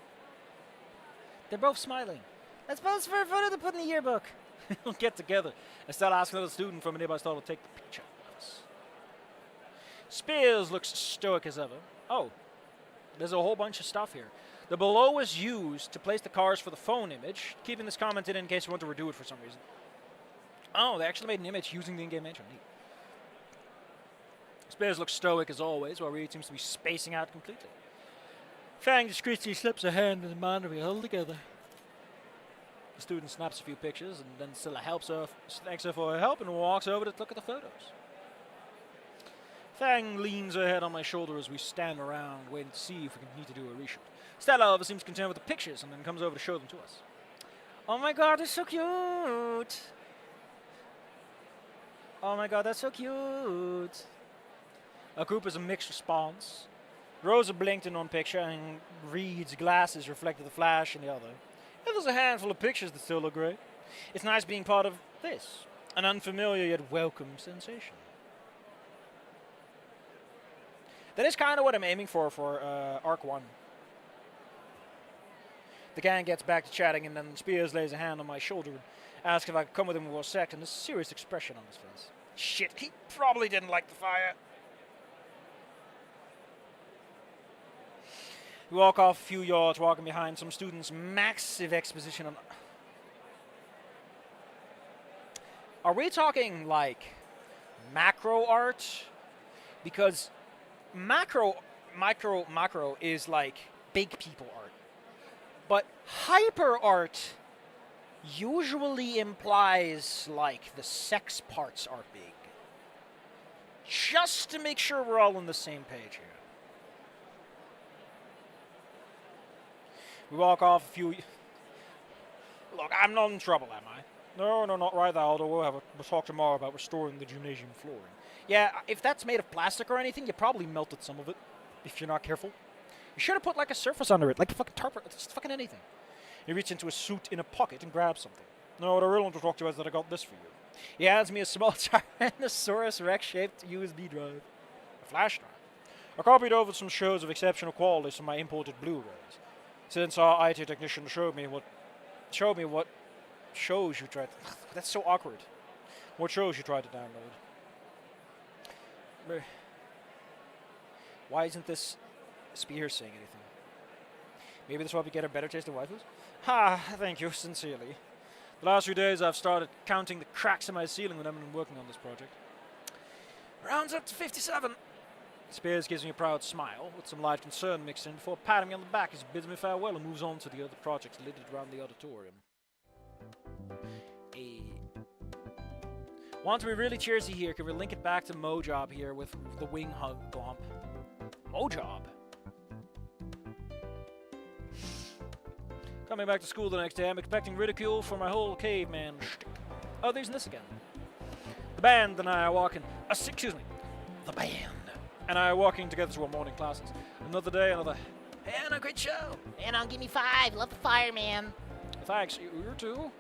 They're both smiling. Let's pose for a photo to put in the yearbook. We'll get together and start asking another student from a nearby stall to take the picture of us. Spears looks stoic as ever. Oh, there's a whole bunch of stuff here. The below was used to place the cars for the phone image, keeping this comment in case you want to redo it for some reason. Oh, they actually made an image using the in-game engine. Neat. Spears looks stoic as always, while Reed seems to be spacing out completely. Fang discreetly slips a hand in the manner we hold together. The student snaps a few pictures and then Scylla thanks her for her help and walks over to look at the photos. Fang leans her head on my shoulder as we stand around waiting to see if we need to do a reshoot. Stella, however, seems content with the pictures and then comes over to show them to us. Oh my god, they're so cute! Oh my god, that's so cute! Our group is a mixed response. Rosa blinked in one picture and Reed's glasses reflected the flash in the other. And there's a handful of pictures that still look great. It's nice being part of this, an unfamiliar yet welcome sensation. That is kind of what I'm aiming for Arc 1. The gang gets back to chatting and then Spears lays a hand on my shoulder and asks if I could come with him for a sec, and a serious expression on his face. Shit, he probably didn't like the fire. We walk off a few yards, walking behind some students' massive exposition on... Are we talking, like, macro art? Because macro is, like, big people art. But hyper art usually implies, like, the sex parts are big. Just to make sure we're all on the same page here. We walk off a few... Look, I'm not in trouble, am I? No, not right now, although we'll talk tomorrow about restoring the gymnasium flooring. Yeah, if that's made of plastic or anything, you probably melted some of it, if you're not careful. You should have put, like, a surface under it, like a fucking tarp, just fucking anything. He reaches into a suit in a pocket and grabs something. No, what I really want to talk to you is that I got this for you. He hands me a small Tyrannosaurus Rex-shaped USB drive. A flash drive. I copied over some shows of exceptional quality from my imported Blu-rays. Since our IT technician showed me what shows you tried. That's so awkward. What shows you tried to download? Why isn't this Spears saying anything? Maybe this will help you get a better taste of waifus? Ha! Thank you, sincerely. The last few days I've started counting the cracks in my ceiling when I've been working on this project. Rounds up to 57. Spears gives me a proud smile, with some light concern mixed in, before patting me on the back as he bids me farewell and moves on to the other projects littered around the auditorium. Want to be really cheersy here, can we link it back to Mojob here with the wing hug glomp? Mojob? Coming back to school the next day, I'm expecting ridicule for my whole caveman shtick. Oh, there's this again. The band and I are walking... The band and I are walking together to our morning classes. Another day, another... Hey, Anna, great show! Anna, give me 5. Love the fireman. Thanks. You too?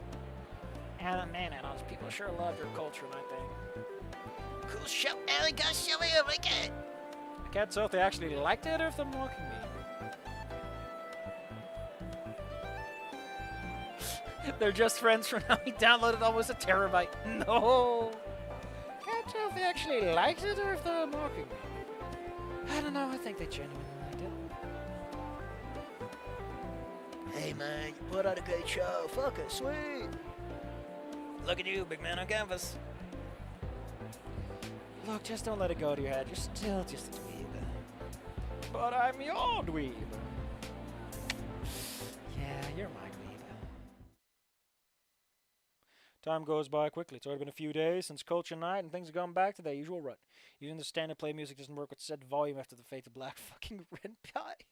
Anna, man, Anna, people sure love your culture, don't they? Cool show. Ellie, go show me a wicket. I can't tell if they actually liked it or if they're mocking me. They're just friends for now. He downloaded almost a terabyte. No! Can't tell if they actually liked it or if they're mocking me. I don't know. I think they genuinely liked it. Hey, man, you put out a great show. Fuck it, sweet. Look at you, big man on canvas. Look, just don't let it go to your head. You're still just a dweeb. But I'm your dweeb. Yeah, you're my dweeb. Time goes by quickly. It's already been a few days since culture night, and things have gone back to their usual rut. You understand that play music doesn't work with set volume after the fate of Black fucking Red Pie.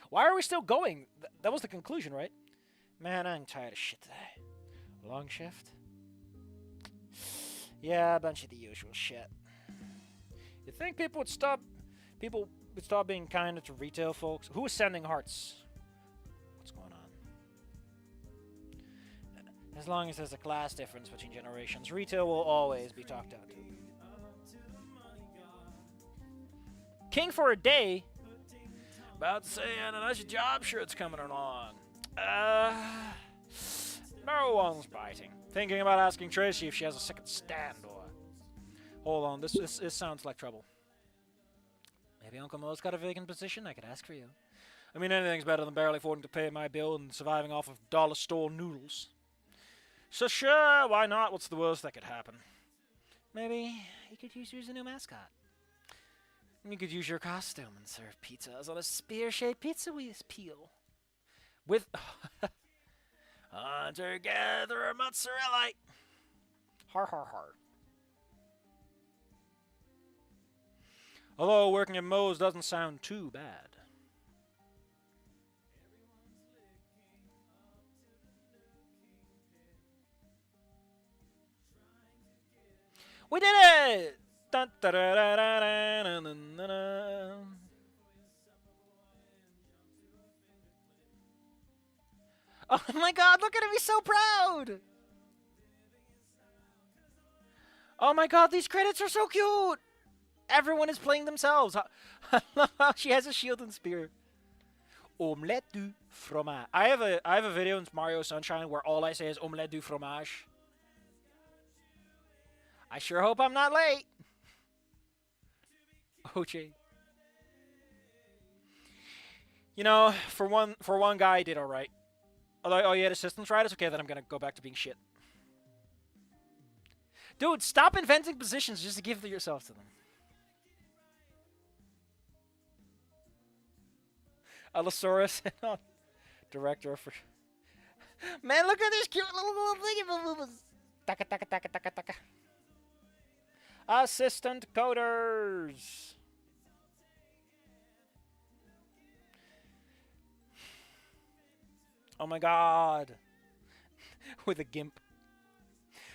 Why are we still going? That was the conclusion, right? Man, I'm tired of shit today. Long shift? Yeah, a bunch of the usual shit. You think people would stop being kinder to retail folks? Who is sending hearts? What's going on? As long as there's a class difference between generations, retail will always be talked out to. King for a day? About to say, Anna, how's your job shirt's coming along? No one's biting. Thinking about asking Tracy if she has a second stand or Hold on, this sounds like trouble. Maybe Uncle Mo's got a vacant position I could ask for you. I mean, anything's better than barely affording to pay my bill and surviving off of dollar store noodles. So sure, why not? What's the worst that could happen? Maybe you could use you as a new mascot. You could use your costume and serve pizzas on a spear-shaped pizza peel. With hunter-gatherer mozzarella. Har har har. Although working at Moe's doesn't sound too bad. We did it! Dun, da, da, da, da, da, da, da, da. Oh my god, look at him, he's so proud! Oh my god, these credits are so cute! Everyone is playing themselves. She has a shield and spear. Omelette du fromage. I have a video in Mario Sunshine where all I say is omelette du fromage. I sure hope I'm not late. OJ. You know, for one guy, I did all right. Although, oh, you had assistants riders? Okay, then I'm gonna go back to being shit. Dude, stop inventing positions just to give yourself to them. Allosaurus, director for. Man, look at this cute little thingy. Taka taka taka taka taka. Assistant coders. Oh my god. With a gimp.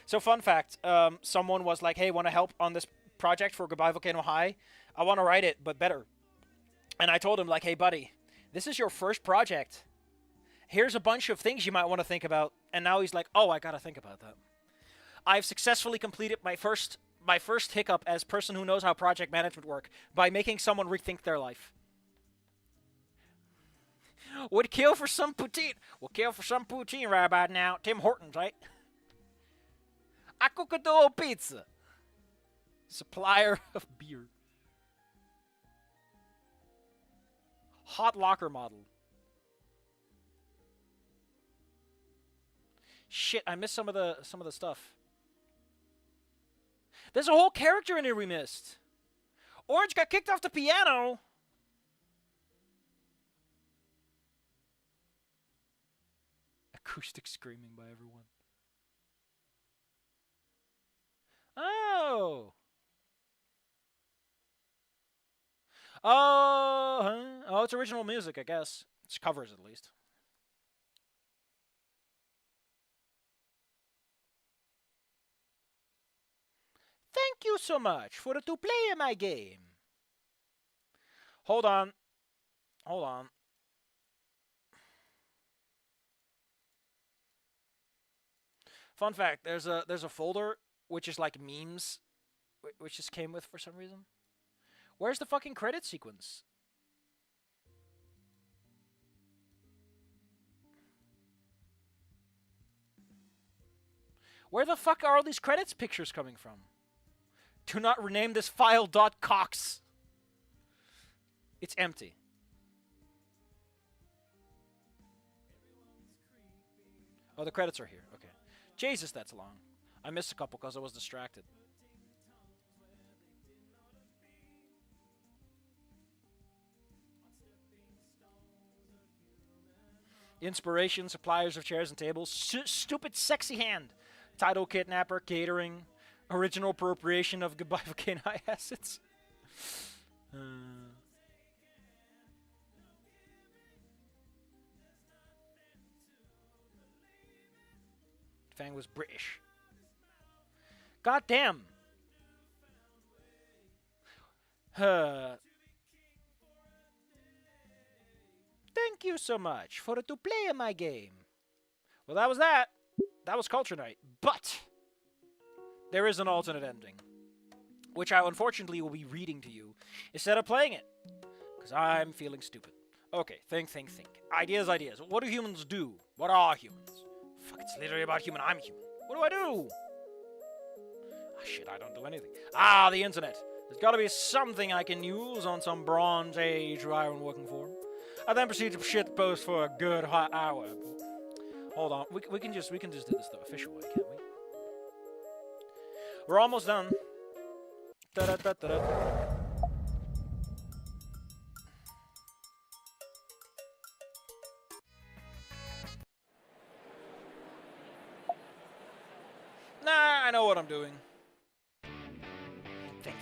So fun fact, someone was like, hey, want to help on this project for Goodbye Volcano High? I want to write it, but better. And I told him, like, hey, buddy, this is your first project. Here's a bunch of things you might want to think about. And now he's like, oh, I got to think about that. I've successfully completed my first hiccup as person who knows how project management work by making someone rethink their life. Would kill for some poutine. We'll kill for some poutine right about now. Tim Hortons, right? I cook a dough pizza. Supplier of beer. Hot locker model. Shit, I missed some of the stuff. There's a whole character in here we missed. Orange got kicked off the piano. Acoustic screaming by everyone. Oh. Oh, it's original music, I guess. It's covers, at least. Thank you so much for to play my game. Hold on. Hold on. Fun fact, there's a folder which is like memes, which just came with for some reason. Where's the fucking credit sequence? Where the fuck are all these credits pictures coming from? Do not rename this file .cox. It's empty. Oh, the credits are here. Okay. Jesus, that's long. I missed a couple because I was distracted. Inspiration, suppliers of chairs and tables, stupid sexy hand, title kidnapper, catering, original appropriation of Goodbye Volcano High assets. Fang was British. God damn. Thank you so much for to play my game. Well, that was that. That was Culture Night. But there is an alternate ending, which I unfortunately will be reading to you instead of playing it, because I'm feeling stupid. Okay, think. Ideas. What do humans do? What are humans? Fuck, it's literally about human. I'm human. What do? Shit, I don't do anything. Ah, the internet. There's got to be something I can use on some Bronze Age iron working form. I then proceed to shit post for a good hot hour. Hold on, we can just do this the official way, can't we? We're almost done. Da-da-da-da-da. Nah, I know what I'm doing. Think.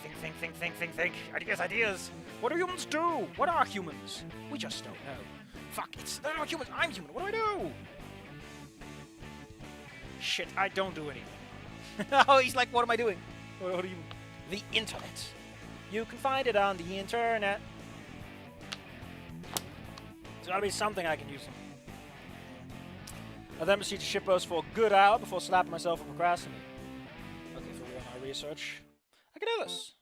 Ideas. What do humans do? What are humans? We just don't know. Fuck, they're not humans. I'm human. What do I do? Shit, I don't do anything. Oh, he's like, what am I doing? What do you... The internet. You can find it on the internet. There's gotta be something I can use. I then proceed to shitpost for a good hour before slapping myself and procrastinating. Okay, for real, my research. I can do this.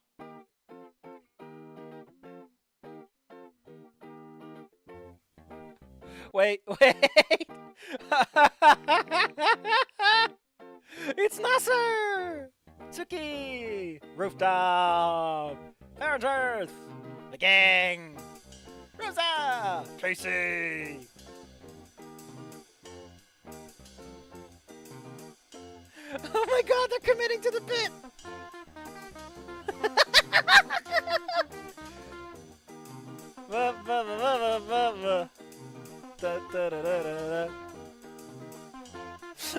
Wait. It's Nasser! Tsuki! Rooftop! Parent Earth! The gang! Rosa! Tracy! Oh my god, they're committing to the bit!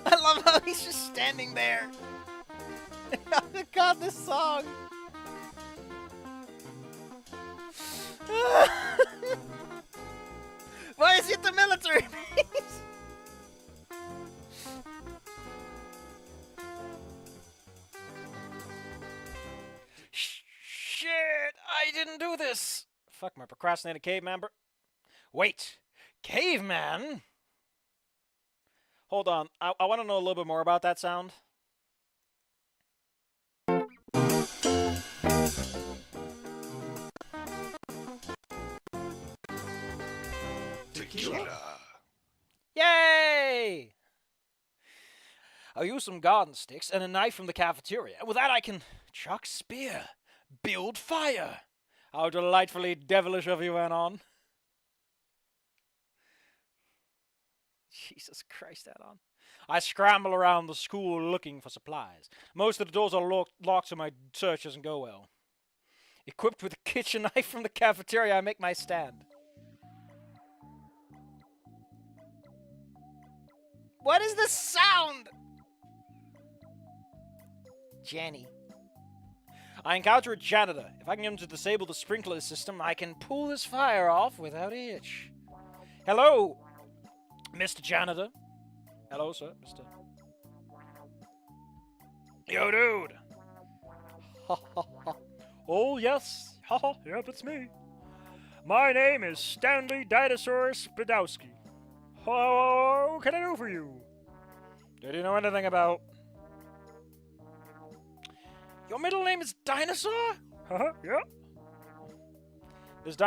I love how he's just standing there. Oh my god, this song! Why is it the military base? Shit! I didn't do this! Fuck my procrastinated caveman Wait! Caveman? Hold on, I want to know a little bit more about that sound. Tequila. Yay! I'll use some garden sticks and a knife from the cafeteria. With that I can chuck spear, build fire. How delightfully devilish of you went on. Jesus Christ, Add-on. I scramble around the school looking for supplies. Most of the doors are locked so my search doesn't go well. Equipped with a kitchen knife from the cafeteria, I make my stand. What is this sound? Jenny. I encounter a janitor. If I can get him to disable the sprinkler system, I can pull this fire off without a hitch. Hello, Mr. Janitor. Hello, sir, Mr. Yo, dude. Oh, yes. Yep, it's me. My name is Stanley Dinosaur Spadowski. What can I do for you? Did you know anything about... Your middle name is Dinosaur? Yeah. This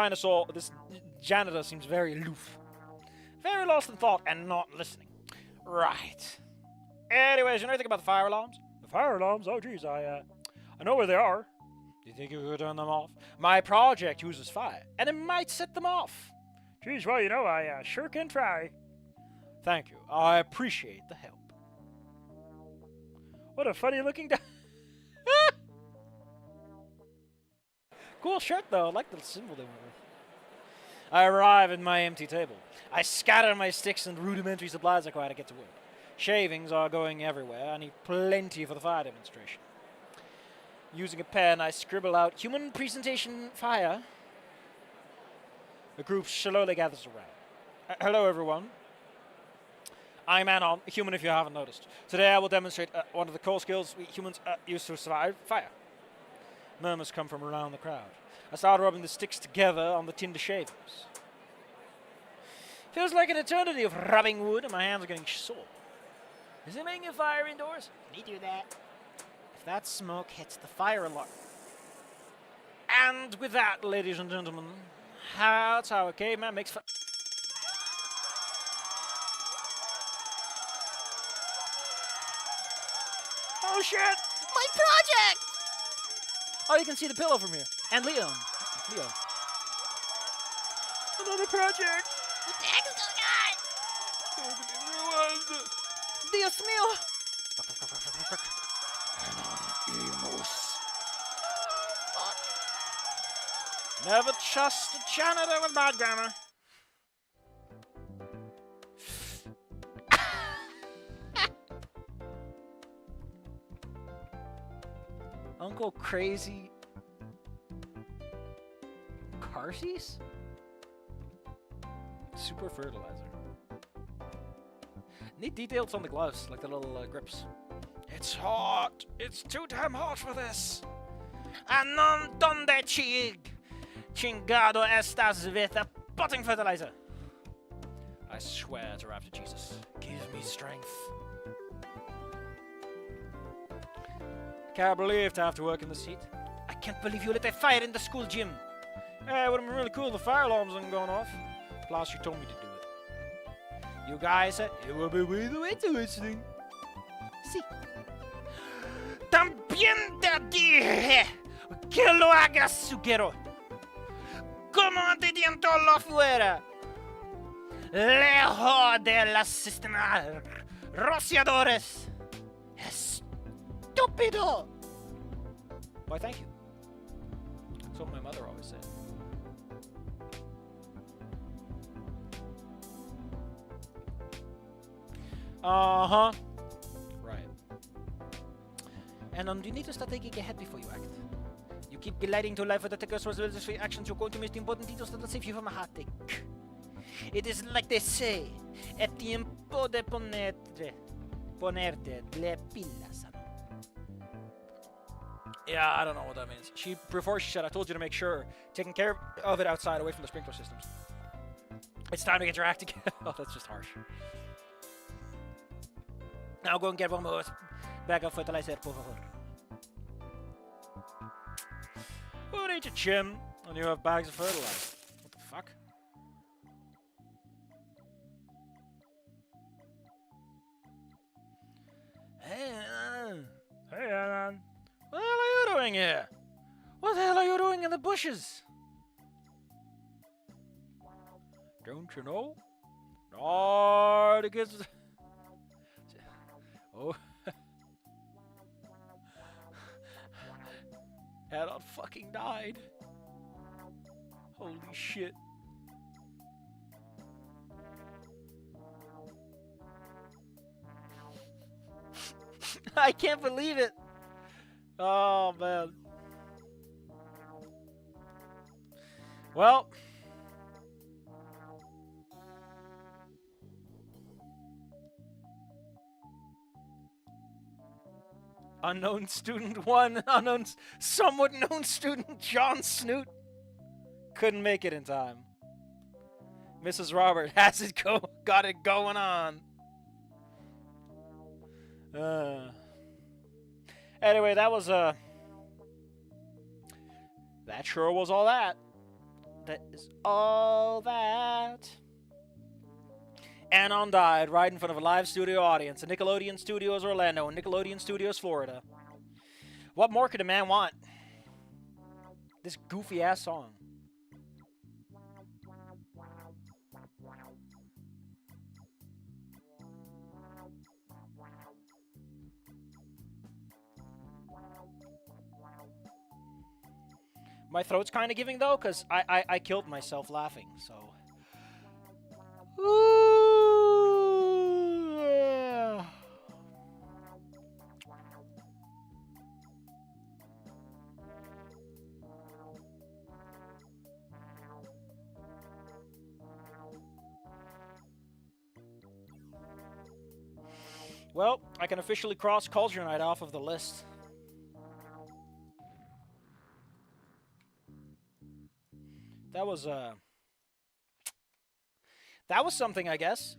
janitor seems very aloof. Very lost in thought and not listening. Right. Anyways, you know anything about the fire alarms? The fire alarms? Oh, geez, I know where they are. Do you think you could turn them off? My project uses fire, and it might set them off. Geez, well, you know, I sure can try. Thank you. I appreciate the help. What a funny-looking guy. Cool shirt, though. I like the symbol they went with. I arrive at my empty table. I scatter my sticks and rudimentary supplies required to get to work. Shavings are going everywhere. I need plenty for the fire demonstration. Using a pen, I scribble out human presentation fire. The group slowly gathers around. Hello, everyone. I'm Anon, a human if you haven't noticed. Today I will demonstrate one of the core skills we humans use to survive fire. Murmurs come from around the crowd. I start rubbing the sticks together on the tinder shavings. Feels like an eternity of rubbing wood and my hands are getting sore. Is it making a fire indoors? Can he do that? If that smoke hits the fire alarm. And with that, ladies and gentlemen, that's how a caveman makes fire. Oh shit! My project! Oh, you can see the pillow from here. And Leo. Another project. What the heck is going on? Dios mío. Never trust a janitor with bad grammar. Uncle Crazy car seats? Super fertilizer. Neat details on the gloves, like the little grips. It's hot! It's too damn hot for this! Anon donde chingado estás with a potting fertilizer? I swear to Raptor Jesus, give me strength. Can't believe to have to work in the heat. I can't believe you lit a fire in the school gym. Hey, it would have been really cool if the fire alarms hadn't gone off. Plus, you told me to do it. You guys said it would be really interesting. Sí. También te dije que lo hagas, Sugero. Como te diento lo fuera. Lejos de los sistemas rociadores. Estúpido! Why, thank you. That's what my mother always said. Uh-huh. Right. And you need to start thinking ahead before you act. You keep gliding to life with the tickers for your actions, you're going to miss the important details that will save you from a heartache. It is like they say, es tiempo de ponerte le pilas. Yeah, I don't know what that means. Before she said, I told you to make sure, taking care of it outside, away from the sprinkler systems. It's time to get your act together. Oh, that's just harsh. Now go and get one more bag of fertilizer, por favor. Who needs a gym when you have bags of fertilizer? What the fuck? Hey, Alan. What the hell are you doing here? What the hell are you doing in the bushes? Don't you know? No, the kids. Oh. Hadon fucking died. Holy shit. I can't believe it. Oh, man. Well. Unknown student 1, somewhat known student John Snoot couldn't make it in time. Mrs. Robert has it got it going on. Anyway, that was that sure was all that. That is all that. Anon died right in front of a live studio audience at Nickelodeon Studios Orlando and Nickelodeon Studios Florida. What more could a man want? This goofy ass song. My throat's kind of giving though, because I killed myself laughing, so. Well, I can officially cross Culture Night off of the list. That was something, I guess.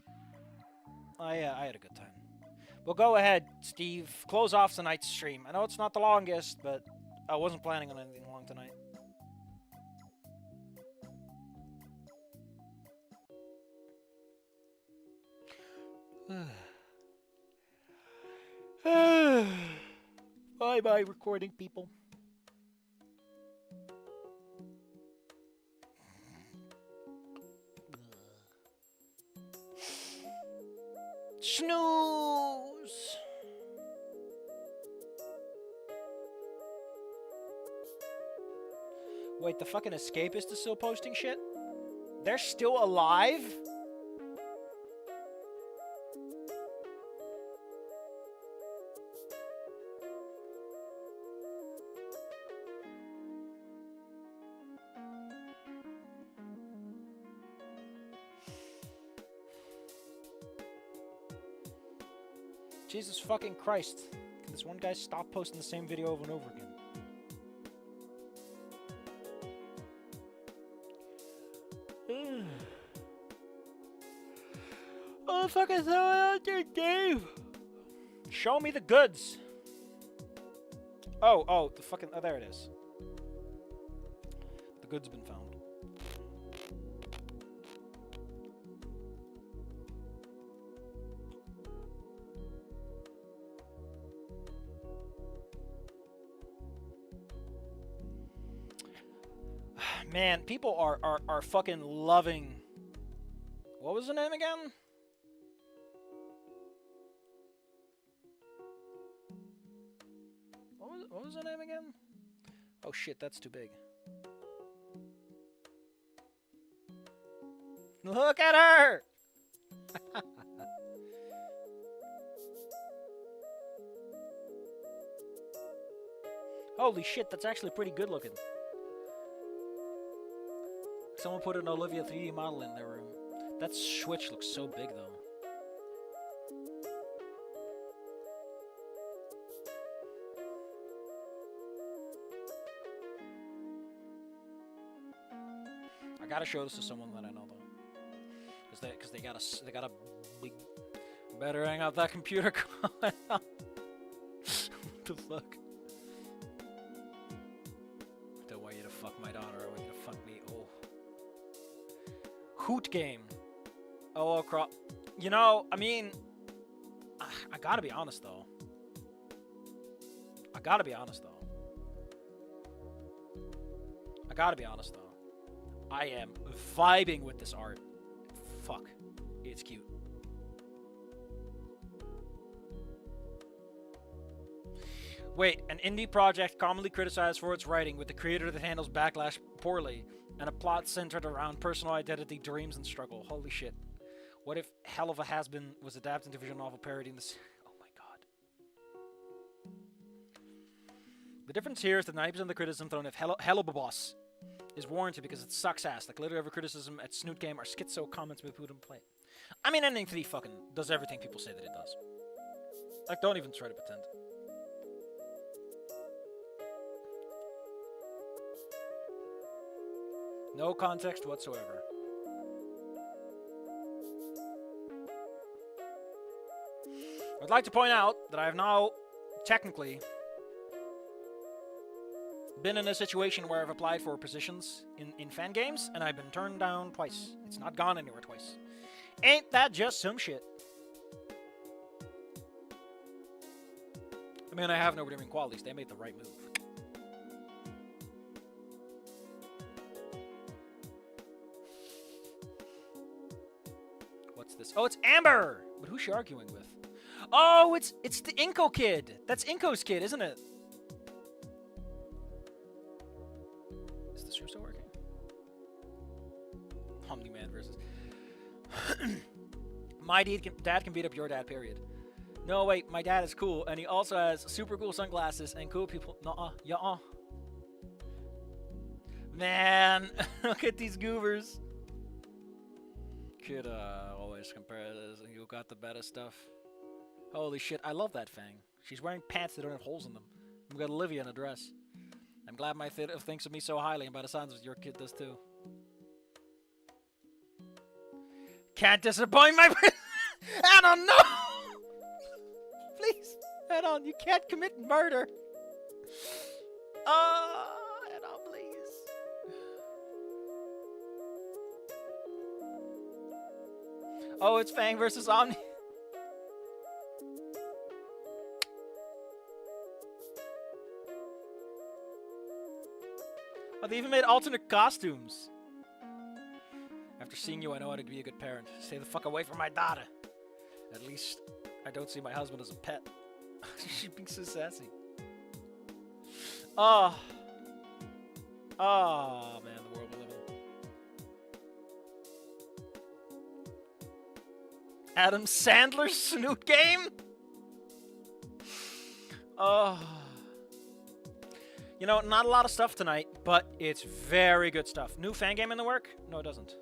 I had a good time. Well, go ahead, Steve. Close off tonight's stream. I know it's not the longest, but I wasn't planning on anything long tonight. Bye-bye, recording people. Snooze! Wait, the fucking escapist is still posting shit? They're still alive? Jesus fucking Christ. Can this one guy stop posting the same video over and over again? Oh, fucking throw it out there, Dave! Show me the goods! Oh, the fucking... Oh, there it is. The goods been found. Man, people are fucking loving... What was the name again? What was the name again? Oh shit, that's too big. Look at her! Holy shit, that's actually pretty good looking. Someone put an Olivia 3D model in their room. That switch looks so big though. I gotta show this to someone that I know though, because they got a big. Better hang out that computer. What the fuck? I don't want you to fuck my daughter. I want you to fuck me. Oh. Hoot game. Oh, crap. You know, I mean, I gotta be honest though. I gotta be honest. I am vibing with this art. Fuck. It's cute. Wait, an indie project commonly criticized for its writing with the creator that handles backlash poorly, and a plot centered around personal identity, dreams, and struggle. Holy shit. What if Hell of a Has-Been was adapted into visual novel parodying this? Oh my god. The difference here is that 90% of the criticism thrown at Hello Boss is warranted because it sucks ass. Like literally every criticism at Snoot Game are schizo comments with who didn't play it. I mean, Ending 3 fucking does everything people say that it does. Like, don't even try to pretend. No context whatsoever. I'd like to point out that I have now, technically, been in a situation where I've applied for positions in fan games, and I've been turned down twice. It's not gone anywhere twice. Ain't that just some shit? I mean, I have no redeeming qualities. They made the right move. What's this? Oh, it's Amber! But who's she arguing with? Oh, it's the Inco kid. That's Inco's kid, isn't it? Is this room still working? Omni-Man versus... My dad can beat up your dad, period. No, wait, my dad is cool, and he also has super cool sunglasses and cool people. Nuh-uh, yeah-uh. Man, look at these goobers. Kid always compares, and you got the better stuff. Holy shit, I love that Fang. She's wearing pants that don't have holes in them. We've got Olivia in a dress. I'm glad my thinks of me so highly, and by the sounds of it, your kid does too. Can't disappoint my... Anna, no! Please, Anna, you can't commit murder. Anna, please. Oh, it's Fang versus Omni. Oh, they even made alternate costumes. After seeing you, I know how to be a good parent. Stay the fuck away from my daughter. At least, I don't see my husband as a pet. She's being so sassy. Oh. Oh, man, the world we live in. Adam Sandler's Snoot game? Oh. You know, not a lot of stuff tonight, but it's very good stuff. New fan game in the work? No, it doesn't.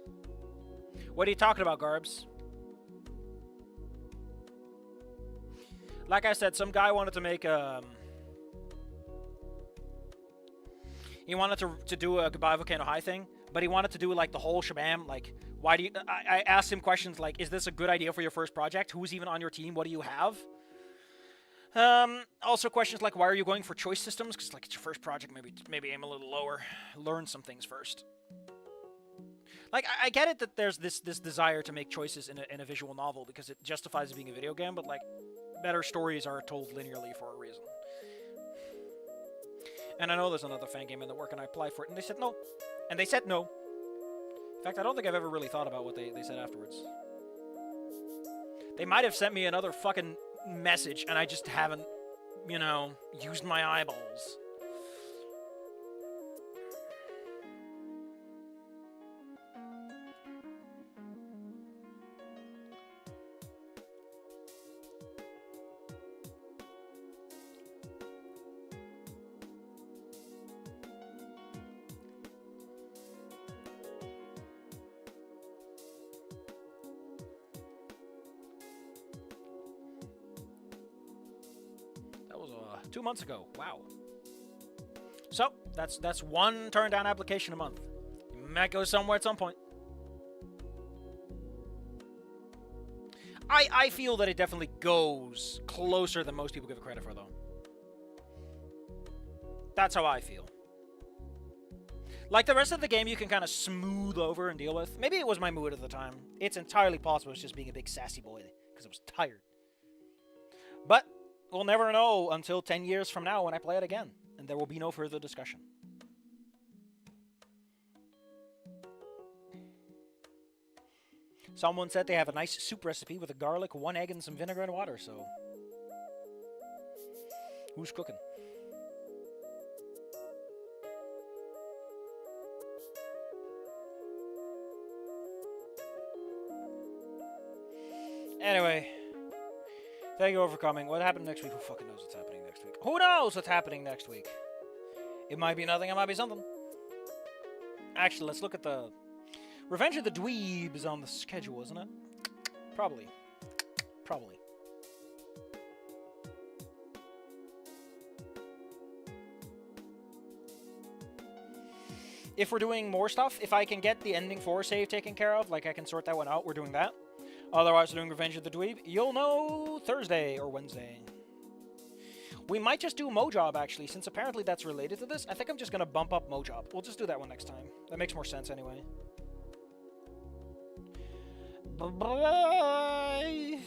What are you talking about, Garbs? Like I said, some guy wanted to make he wanted to do a Goodbye Volcano High thing, but he wanted to do like the whole shabam. Like, why do you... I asked him questions like, is this a good idea for your first project? Who's even on your team? What do you have? Also questions like, why are you going for choice systems? Because like it's your first project, maybe aim a little lower. Learn some things first. Like, I get it that there's this desire to make choices in a visual novel because it justifies it being a video game, but like, better stories are told linearly for a reason. And I know there's another fan game in the work, and I applied for it, and they said no. And they said no. In fact, I don't think I've ever really thought about what they said afterwards. They might have sent me another fucking message, and I just haven't, you know, used my eyeballs. That was 2 months ago. Wow. So that's one turn down application a month. You might go somewhere at some point. I feel that it definitely goes closer than most people give it credit for, though. That's how I feel. Like the rest of the game, you can kind of smooth over and deal with. Maybe it was my mood at the time. It's entirely possible it's just being a big sassy boy because I was tired. But we'll never know until 10 years from now when I play it again, and there will be no further discussion. Someone said they have a nice soup recipe with a garlic, 1 egg, and some vinegar and water, so... who's cooking? Anyway, thank you all for coming. What happened next week? Who fucking knows what's happening next week? Who knows what's happening next week? It might be nothing, it might be something. Actually, let's look at the... Revenge of the Dweeb is on the schedule, isn't it? Probably. Probably. If we're doing more stuff, if I can get the ending 4 save taken care of, like I can sort that one out, we're doing that. Otherwise, we're doing Revenge of the Dweeb. You'll know Thursday or Wednesday. We might just do Mojob, actually, since apparently that's related to this. I think I'm just going to bump up Mojob. We'll just do that one next time. That makes more sense anyway. Bye-bye!